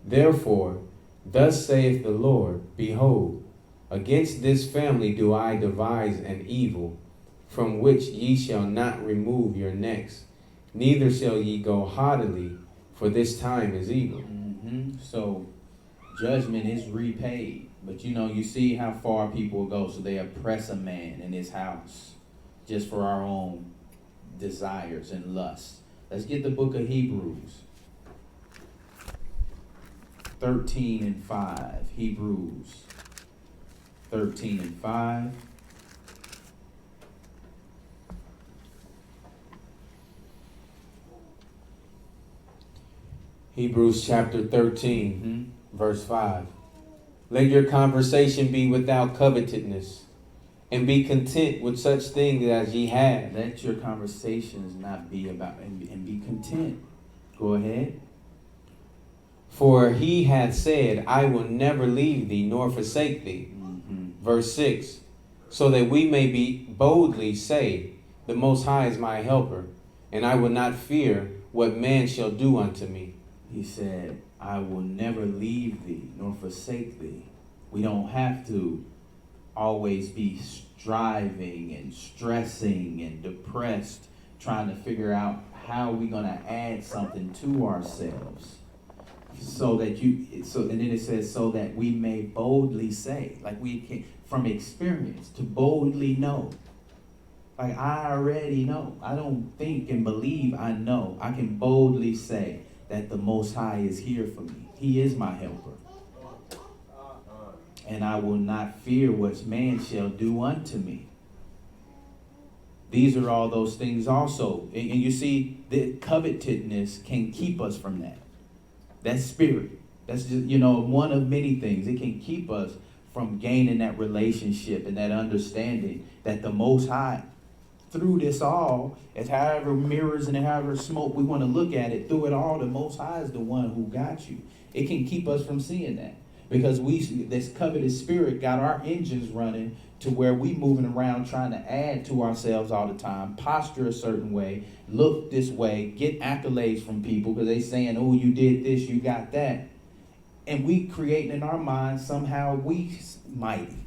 Therefore, thus saith the Lord, Behold, against this family do I devise an evil, from which ye shall not remove your necks, neither shall ye go haughtily, for this time is evil. So judgment is repaid. But you see how far people go. So they oppress a man in his house just for our own desires and lusts. Let's get the book of Hebrews 13:5. Hebrews 13:5. Hebrews chapter 13, verse 5. Let your conversation be without covetousness, and be content with such things as ye have. Let your conversations not be about, and be content. Go ahead. For he hath said, I will never leave thee nor forsake thee. Verse 6. So that we may be boldly say, the Most High is my helper, and I will not fear what man shall do unto me. He said, I will never leave thee nor forsake thee. We don't have to always be striving and stressing and depressed, trying to figure out how we're going to add something to ourselves. And then it says, so that we may boldly say, like we can, from experience, to boldly know. Like I already know. I don't think and believe I know. I can boldly say that the Most High is here for me. He is my helper. And I will not fear what man shall do unto me. These are all those things also. And you see, the covetousness can keep us from that. That spirit. That's just, one of many things. It can keep us from gaining that relationship and that understanding that the Most High, through this all, as however mirrors and however smoke we want to look at it, through it all, the Most High is the one who got you. It can keep us from seeing that. Because this covetous spirit got our engines running to where we moving around trying to add to ourselves all the time, posture a certain way, look this way, get accolades from people because they saying, oh, you did this, you got that. And we creating in our minds somehow we mighty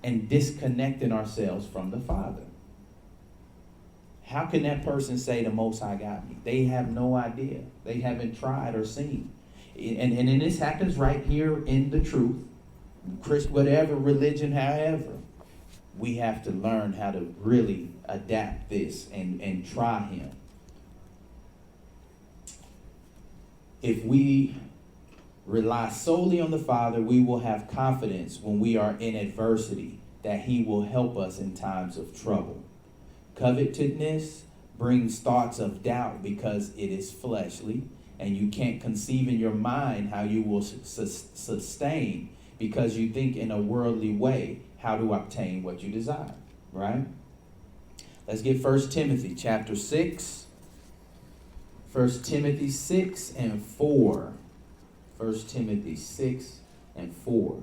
and disconnecting ourselves from the Father. How can that person say the Most High got me? They have no idea. They haven't tried or seen. And this happens right here in the truth. Whatever religion, however, we have to learn how to really adapt this and try him. If we rely solely on the Father, we will have confidence when we are in adversity that he will help us in times of trouble. Covetousness brings thoughts of doubt because it is fleshly, and you can't conceive in your mind how you will sustain because you think in a worldly way how to obtain what you desire, right? Let's get 1 Timothy chapter 6. 1 Timothy 6 and 4. 1 Timothy 6 and 4.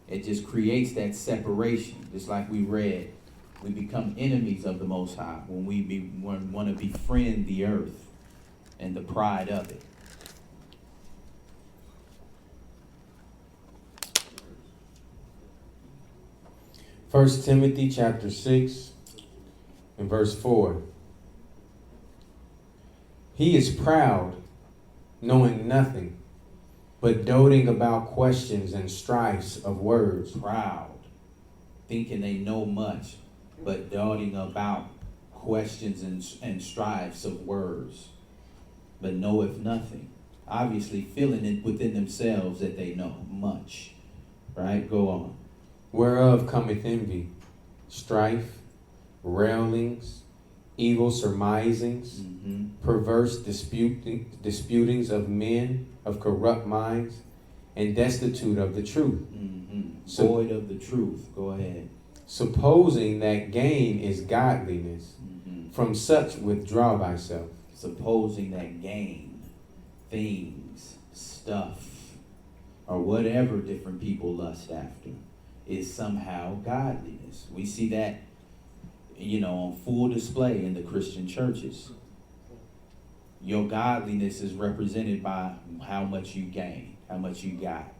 It just creates that separation, just like we read. We become enemies of the Most High when we want to befriend the earth and the pride of it. First Timothy chapter 6 and verse 4. He is proud, knowing nothing, but doting about questions and strifes of words. Proud, thinking they know much, but doting about questions and strifes of words, but knoweth nothing. Obviously feeling it within themselves that they know much. Right? Go on. Whereof cometh envy, strife, railings, evil surmisings, perverse disputings of men of corrupt minds, and destitute of the truth. Void of the truth. Go ahead. Supposing that gain is godliness, from such withdraw thyself. Supposing that gain, things, stuff, or whatever different people lust after, is somehow godliness. We see that, on full display in the Christian churches. Your godliness is represented by how much you gain, how much you got.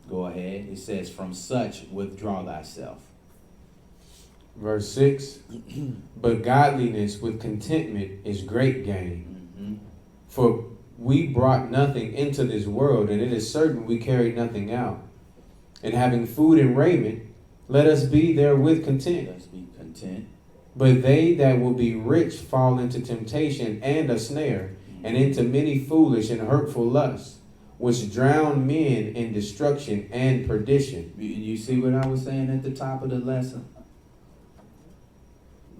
Go ahead. It says, from such withdraw thyself. Verse 6, but godliness with contentment is great gain. For we brought nothing into this world, and it is certain we carried nothing out. And having food and raiment, let us be therewith content. Let us be content. But they that will be rich fall into temptation and a snare, and into many foolish and hurtful lusts, which drown men in destruction and perdition. You see what I was saying at the top of the lesson?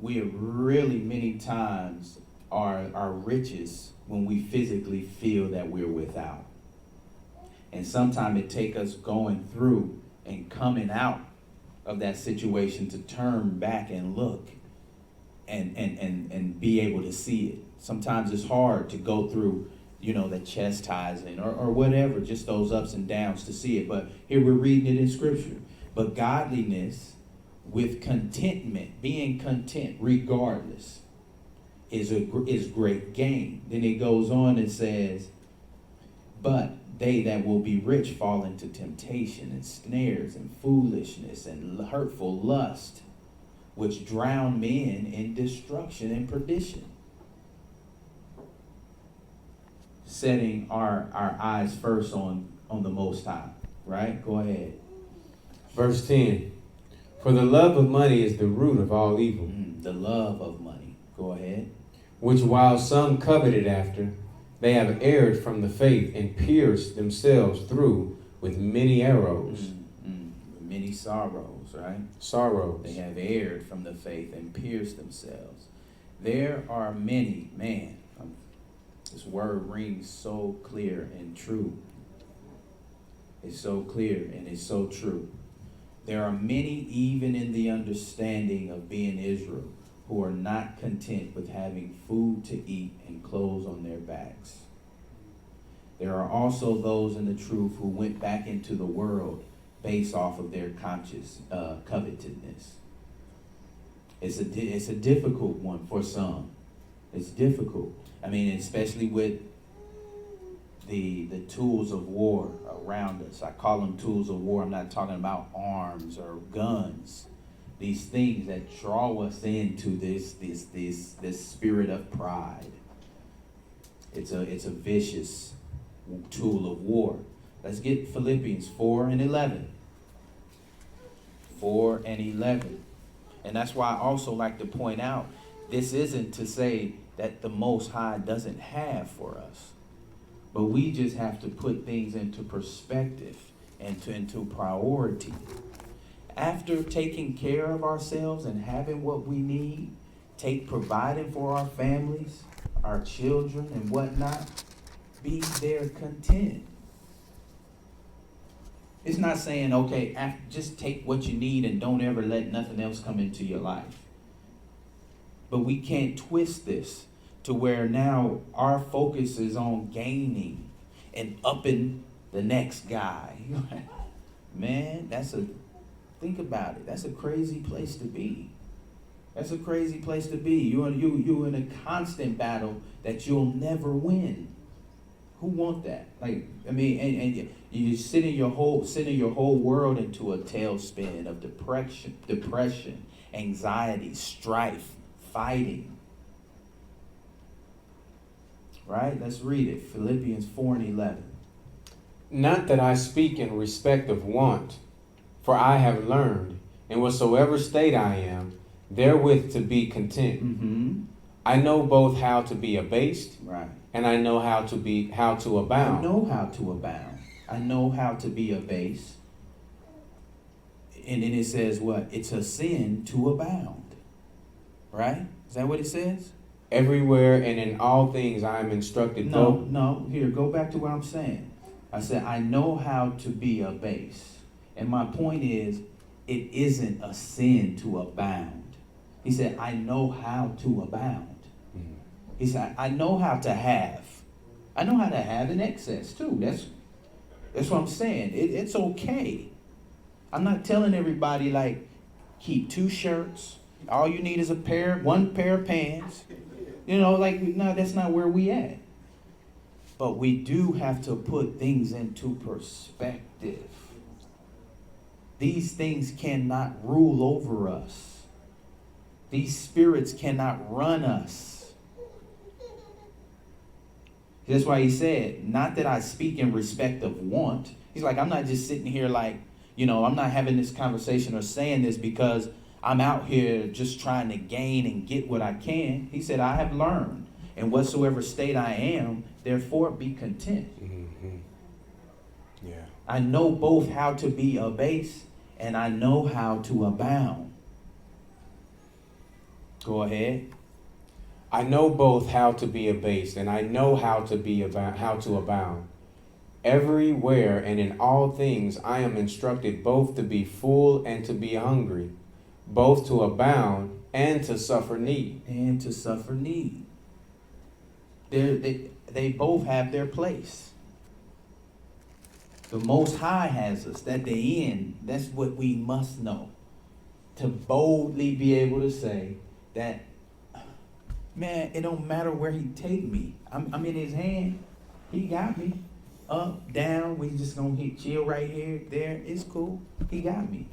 We are really many times our riches when we physically feel that we're without. And sometimes it takes us going through and coming out of that situation to turn back and look and be able to see it. Sometimes it's hard to go through, the chastising or whatever, just those ups and downs to see it. But here we're reading it in Scripture. But godliness with contentment, being content regardless, is great gain. Then it goes on and says, but they that will be rich fall into temptation and snares and foolishness and hurtful lust, which drown men in destruction and perdition. Setting our eyes first on the Most High, right? Go ahead. Verse 10, for the love of money is the root of all evil. The love of money. Go ahead. Which while some coveted after, they have erred from the faith and pierced themselves through with many arrows. Many sorrows, right? Sorrows. They have erred from the faith and pierced themselves. There are many, this word rings so clear and true. It's so clear and it's so true. There are many, even in the understanding of being Israel, who are not content with having food to eat and clothes on their backs. There are also those in the truth who went back into the world based off of their conscious covetousness. It's a difficult one for some. It's difficult. I mean, especially with the tools of war around us. I call them tools of war. I'm not talking about arms or guns. These things that draw us into this spirit of pride. It's a vicious tool of war. Let's get Philippians 4 and 11. 4 and 11. And that's why I also like to point out, this isn't to say that the Most High doesn't have for us. But we just have to put things into perspective and into priority. After taking care of ourselves and having what we need, providing for our families, our children and whatnot, be there content. It's not saying, okay, just take what you need and don't ever let nothing else come into your life. But we can't twist this to where now our focus is on gaining and upping the next guy. Man, think about it. That's a crazy place to be. That's a crazy place to be. You're in a constant battle that you'll never win. Who want that? And you sending your whole world into a tailspin of depression, anxiety, strife, fighting. Right? Let's read it. Philippians 4 and 11. Not that I speak in respect of want, for I have learned, in whatsoever state I am, therewith to be content. I know both how to be abased, right, and I know how to abound. I know how to abound. I know how to be abased. And then it says what? It's a sin to abound. Right? Is that what it says? Everywhere and in all things I am instructed. No. Here, go back to what I'm saying. I said, I know how to be abased. And my point is, it isn't a sin to abound. He said, I know how to abound. Mm-hmm. He said, I know how to have. I know how to have in excess too. That's what I'm saying. It's okay. I'm not telling everybody like, keep 2 shirts. All you need is one pair of pants. You know, like, no, that's not where we at. But we do have to put things into perspective. These things cannot rule over us. These spirits cannot run us. That's why he said, not that I speak in respect of want. He's like, I'm not just sitting here like, I'm not having this conversation or saying this because I'm out here just trying to gain and get what I can. He said, I have learned in whatsoever state I am, therefore be content. Mm-hmm. Yeah. I know both how to be abased and I know how to abound. Go ahead. I know both how to be abased and I know how to abound. Everywhere and in all things I am instructed both to be full and to be hungry, both to abound and to suffer need. And to suffer need. They both have their place. The Most High has us. At the end, that's what we must know. To boldly be able to say that, man, it don't matter where he take me. I'm in his hand. He got me. Up, down, we just gonna chill right here, there. It's cool. He got me.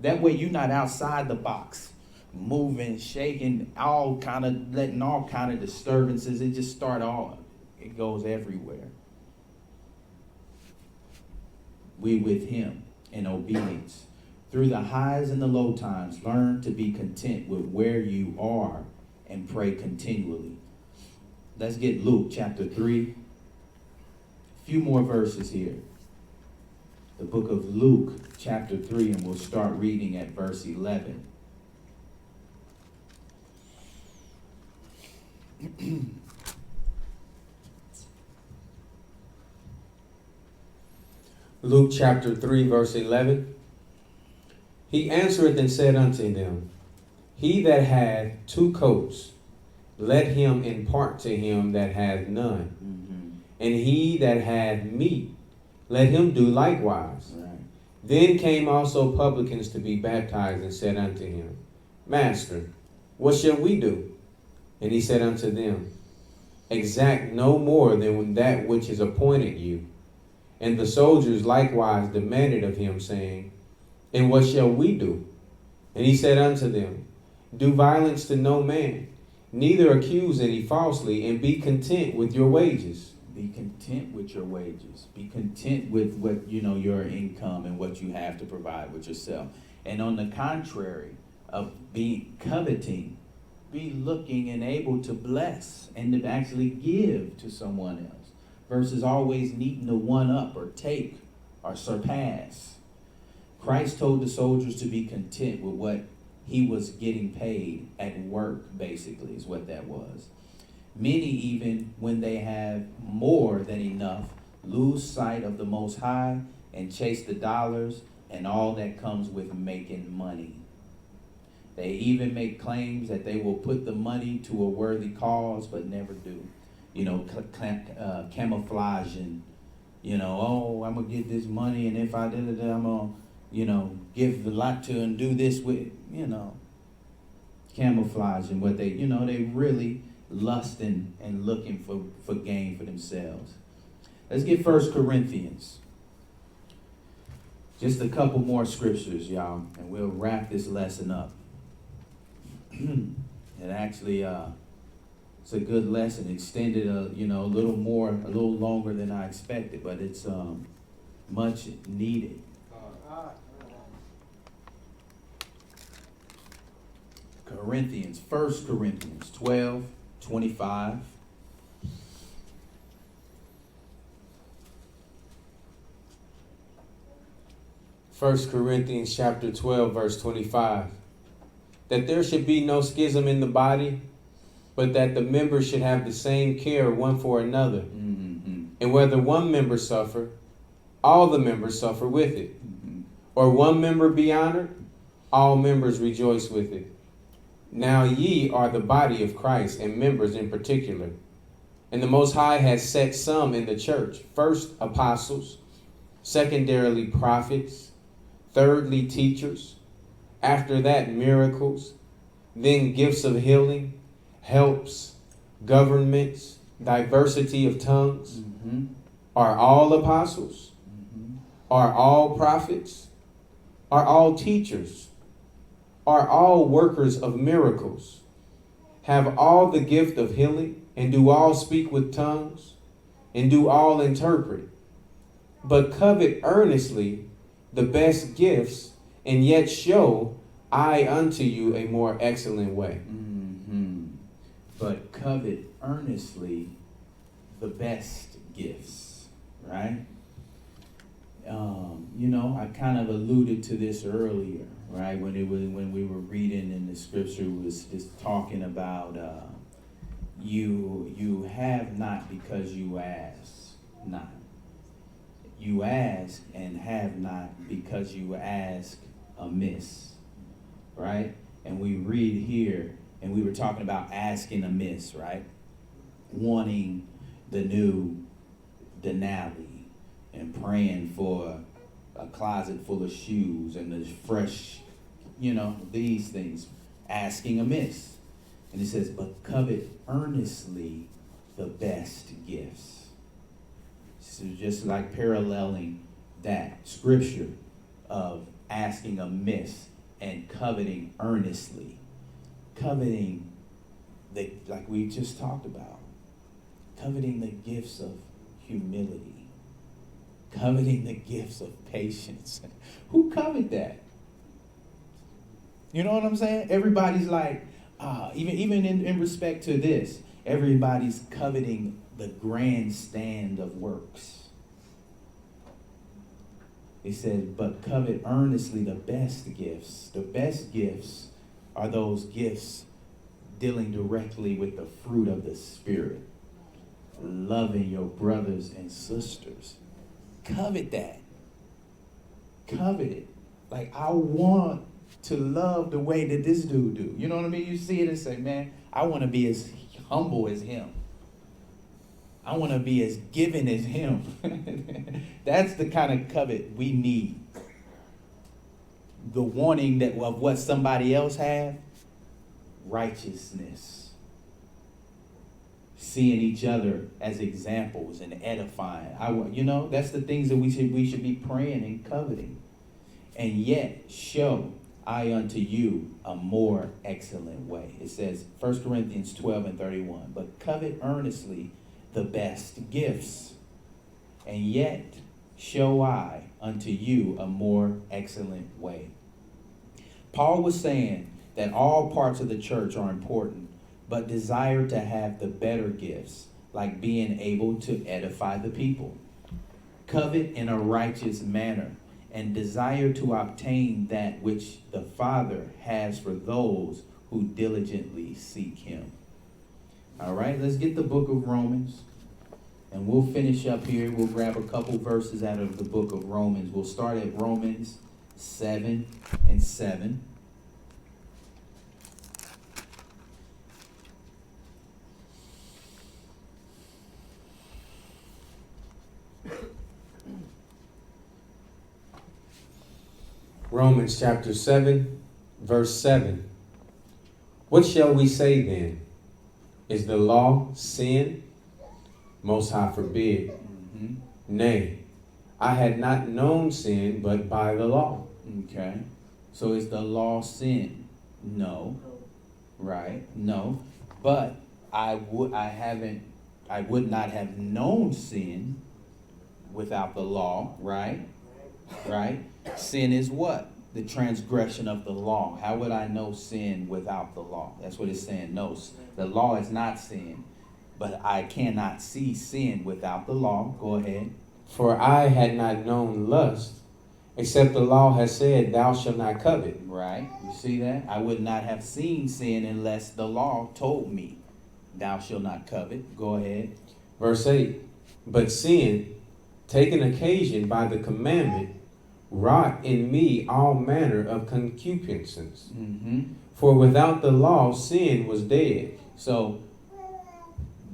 That way you're not outside the box, moving, shaking, letting all kind of disturbances. It just it goes everywhere. We with him in obedience. Through the highs and the low times, learn to be content with where you are and pray continually. Let's get Luke chapter 3. A few more verses here. The book of Luke chapter 3, and we'll start reading at verse 11. Luke chapter 3, verse 11. He answereth and said unto them, He that hath 2 coats, let him impart to him that hath none. Mm-hmm. And he that hath meat, let him do likewise. Right. Then came also publicans to be baptized, and said unto him, Master, what shall we do? And he said unto them, Exact no more than that which is appointed you. And the soldiers likewise demanded of him, saying, And what shall we do? And he said unto them, Do violence to no man, neither accuse any falsely, and be content with your wages. Be content with your wages. Be content with what, your income and what you have to provide with yourself. And on the contrary of being coveting, be looking and able to bless and to actually give to someone else versus always needing to one up or take or surpass. Christ told the soldiers to be content with what he was getting paid at work, basically, is what that was. Many, even when they have more than enough, lose sight of the Most High and chase the dollars and all that comes with making money. They even make claims that they will put the money to a worthy cause, but never do. Camouflaging, oh, I'm going to get this money, and if I did it, I'm going to, give a lot to and do this with, camouflaging what they, they really lusting and looking for gain for themselves. Let's get 1 Corinthians. Just a couple more scriptures, y'all, and we'll wrap this lesson up. And actually, it's a good lesson, extended a little longer than I expected, but it's much needed. Corinthians, 1 Corinthians 12:25. 1 Corinthians chapter 12, verse 25. That there should be no schism in the body, but that the members should have the same care one for another. Mm-hmm. And whether one member suffer, all the members suffer with it. Mm-hmm. Or one member be honored, all members rejoice with it. Now ye are the body of Christ, and members in particular. And the Most High has set some in the church, first apostles, secondarily prophets, thirdly teachers, after that miracles, then gifts of healing, helps, governments, diversity of tongues. Mm-hmm. Are all apostles? Mm-hmm. Are all prophets? Are all teachers? Are all workers of miracles? Have all the gift of healing? And do all speak with tongues? And do all interpret? But covet earnestly the best gifts, and yet show I unto you a more excellent way. Mm-hmm. But covet earnestly the best gifts, right? I kind of alluded to this earlier, right? When we were reading in the scripture, it was just talking about you have not because you ask not. You ask and have not because you ask amiss, right? And we read here, and we were talking about asking amiss, right? Wanting the new Denali and praying for a closet full of shoes and the fresh, these things, asking amiss. And it says, but covet earnestly the best gifts. So just like paralleling that scripture of asking amiss and coveting earnestly. Coveting, like we just talked about, coveting the gifts of humility. Coveting the gifts of patience. Who covet that? You know what I'm saying? Everybody's like, even in respect to this, everybody's coveting the grandstand of works. It says, but covet earnestly the best gifts. The best gifts are those gifts dealing directly with the fruit of the Spirit. Loving your brothers and sisters. Covet that. Covet it. Like, I want to love the way that this dude do. You know what I mean? You see it and say, man, I want to be as humble as him. I want to be as giving as him. That's the kind of covet we need. The wanting that of what somebody else have, righteousness. Seeing each other as examples and edifying. That's the things that we should be praying and coveting. And yet show I unto you a more excellent way. It says 1 Corinthians 12 and 31. But covet earnestly the best gifts, and yet show I unto you a more excellent way. Paul was saying that all parts of the church are important, but desire to have the better gifts, like being able to edify the people. Covet in a righteous manner, and desire to obtain that which the Father has for those who diligently seek him. All right, let's get the book of Romans, and we'll finish up here. We'll grab a couple verses out of the book of Romans. We'll start at Romans 7 and 7. Romans chapter 7, verse 7. What shall we say then? Is the law sin? Most High forbid. Mm-hmm. Nay, I had not known sin but by the law. Okay. So is the law sin? No. Right? No. But I would not have known sin without the law, right? Right? Sin is what? The transgression of the law. How would I know sin without the law? That's what it's saying. No, the law is not sin. But I cannot see sin without the law. Go ahead. For I had not known lust except the law has said, thou shalt not covet. Right? You see that? I would not have seen sin unless the law told me, thou shalt not covet. Go ahead. Verse 8, but sin, taking occasion by the commandment, wrought in me all manner of concupiscence. For without the law, sin was dead. So,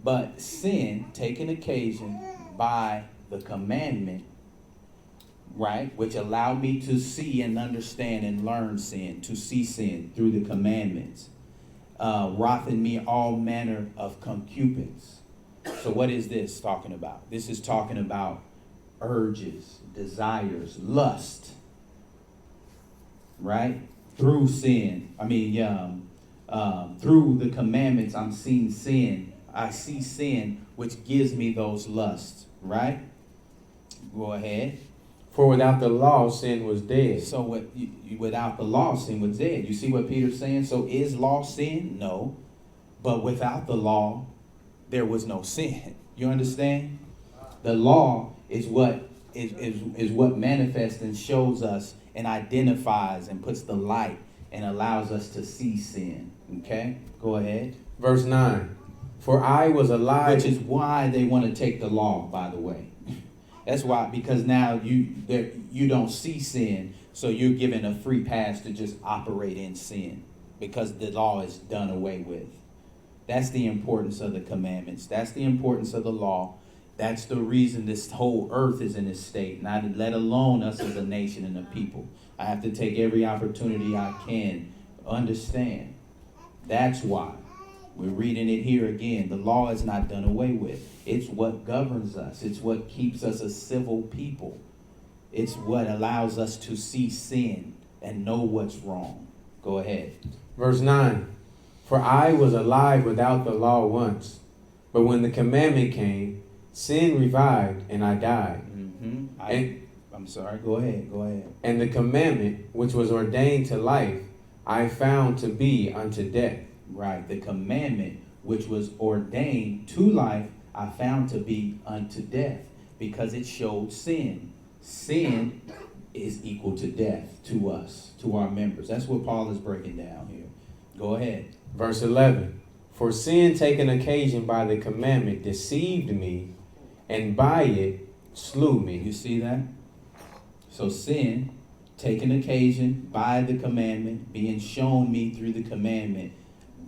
but sin, taking occasion by the commandment, right, which allowed me to see and understand and learn sin, to see sin through the commandments, wrought in me all manner of concupiscence. So what is this talking about? This is talking about urges, desires, lust, right? Through sin. Through the commandments, I'm seeing sin. I see sin, which gives me those lusts, right? Go ahead. For without the law, sin was dead. So without the law, sin was dead. You see what Peter's saying? So is law sin? No. But without the law, there was no sin. You understand? The law is what is what manifests and shows us and identifies and puts the light and allows us to see sin. Okay? Go ahead. Verse 9. For I was alive. Which is why they want to take the law, by the way. That's why, because now you don't see sin, so you're given a free pass to just operate in sin because the law is done away with. That's the importance of the commandments. That's the importance of the law. That's the reason this whole earth is in this state, not let alone us as a nation and a people. I have to take every opportunity I can understand. That's why. We're reading it here again. The law is not done away with. It's what governs us. It's what keeps us a civil people. It's what allows us to see sin and know what's wrong. Go ahead. Verse 9. For I was alive without the law once, but when the commandment came, sin revived and I died. I'm sorry. Go ahead. And the commandment, which was ordained to life, I found to be unto death. Right. The commandment, which was ordained to life, I found to be unto death, because it showed sin. Sin is equal to death to us, to our members. That's what Paul is breaking down here. Go ahead. Verse 11. For sin taken occasion by the commandment deceived me, and by it slew me. You see that? So sin, taken occasion by the commandment, being shown me through the commandment,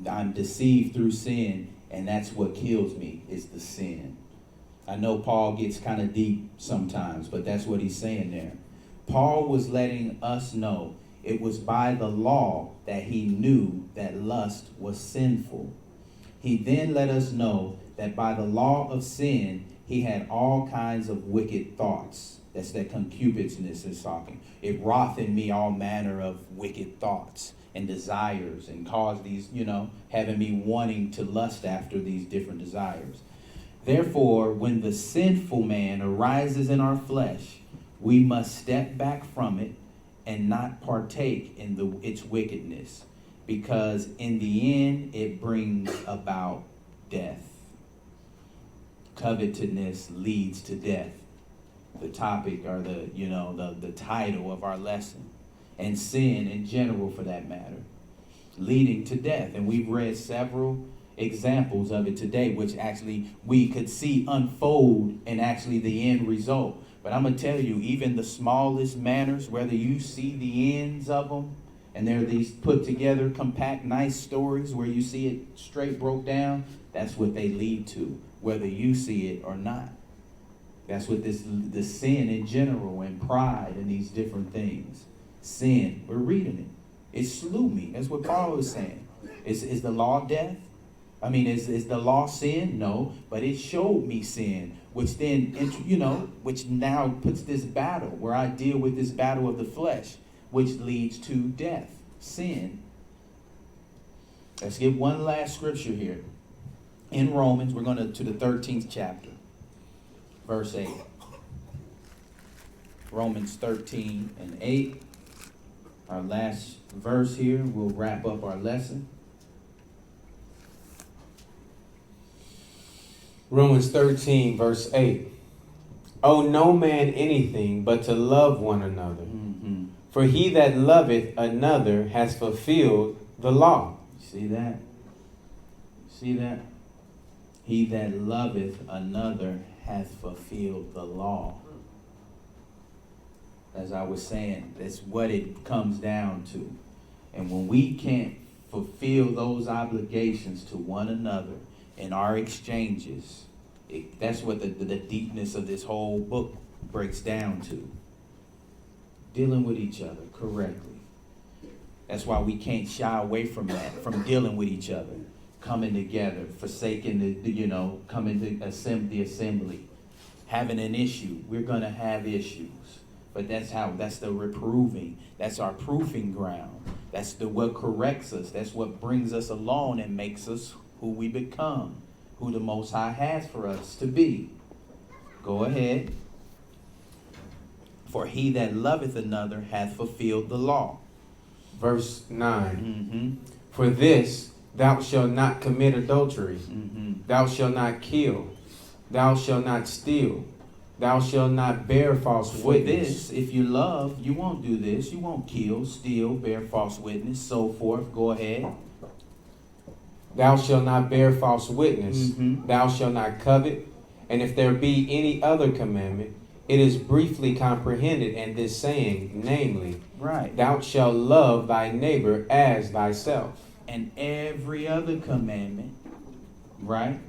I'm deceived through sin, and that's what kills me, is the sin. I know Paul gets kind of deep sometimes, but that's what he's saying there. Paul was letting us know it was by the law that he knew that lust was sinful. He then let us know that by the law of sin, he had all kinds of wicked thoughts. That's that concupiscence is talking. It wrought in me all manner of wicked thoughts and desires, and caused these, having me wanting to lust after these different desires. Therefore, when the sinful man arises in our flesh, we must step back from it and not partake in its wickedness, because in the end it brings about death. Covetousness leads to death. The topic, or the title of our lesson. And sin in general, for that matter, leading to death. And we've read several examples of it today, which actually we could see unfold in actually the end result. But I'm going to tell you, even the smallest matters, whether you see the ends of them, and they're these put together, compact, nice stories where you see it straight broke down, that's what they lead to, whether you see it or not. That's what the sin in general, and pride and these different things. Sin, we're reading it. It slew me. That's what Paul is saying. Is the law death? Is the law sin? No, but it showed me sin, which then, which now puts this battle where I deal with this battle of the flesh, which leads to death, sin. Let's get one last scripture here. In Romans, we're going to the 13th chapter, verse 8. Romans 13 and 8. Our last verse here, we'll wrap up our lesson. Romans 13, verse 8. Owe no man anything but to love one another. For he that loveth another has fulfilled the law. See that? See that? He that loveth another hath fulfilled the law. As I was saying, that's what it comes down to. And when we can't fulfill those obligations to one another in our exchanges, that's what the deepness of this whole book breaks down to. Dealing with each other correctly. That's why we can't shy away from that, from dealing with each other, coming together, forsaking coming to the assembly, having an issue. We're going to have issues. But that's the reproving. That's our proofing ground. That's what corrects us. That's what brings us along and makes us who we become, who the Most High has for us to be. Go ahead. For he that loveth another hath fulfilled the law. Verse 9. For this, thou shalt not commit adultery. Thou shalt not kill. Thou shalt not steal. Thou shalt not bear false witness. For this, if you love, you won't do this. You won't kill, steal, bear false witness, so forth. Go ahead. Thou shalt not bear false witness. Thou shalt not covet. And if there be any other commandment, it is briefly comprehended in this saying, namely, right, thou shalt love thy neighbor as thyself. And every other commandment, right,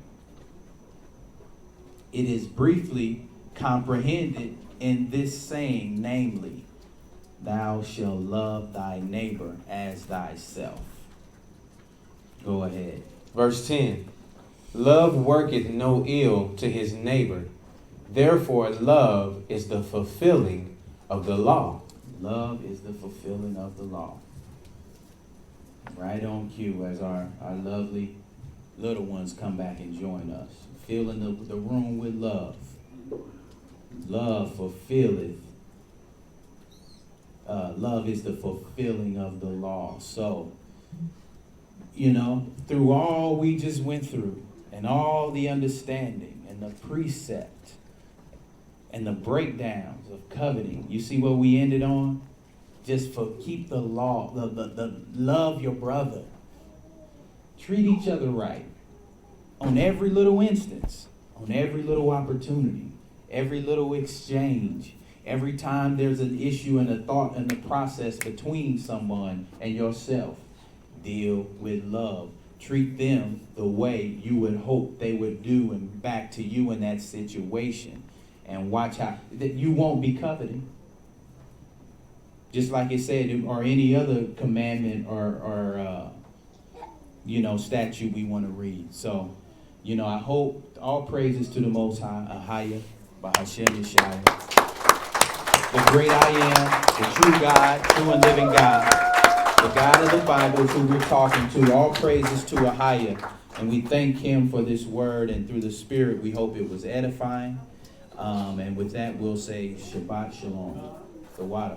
it is briefly comprehended in this saying, namely, thou shalt love thy neighbor as thyself. Go ahead. Verse 10. Love worketh no ill to his neighbor. Therefore, love is the fulfilling of the law. Love is the fulfilling of the law. Right on cue as our lovely little ones come back and join us. Filling the room with love. Love fulfilleth. Love is the fulfilling of the law. So, through all we just went through, and all the understanding, and the precept, and the breakdowns of coveting, you see what we ended on? Just keep the law, the love your brother. Treat each other right. On every little instance, on every little opportunity, every little exchange, every time there's an issue and a thought and a process between someone and yourself, deal with love. Treat them the way you would hope they would do and back to you in that situation. And watch how that you won't be coveting. Just like it said, or any other commandment or statute we want to read. So, I hope all praises to the Most High, Ahaya, Bahashem Yeshaya, the great I am, the true God, true and living God, the God of the Bible who we're talking to. All praises to Ahaya. And we thank him for this word, and through the Spirit, we hope it was edifying. And with that, we'll say Shabbat Shalom. The water.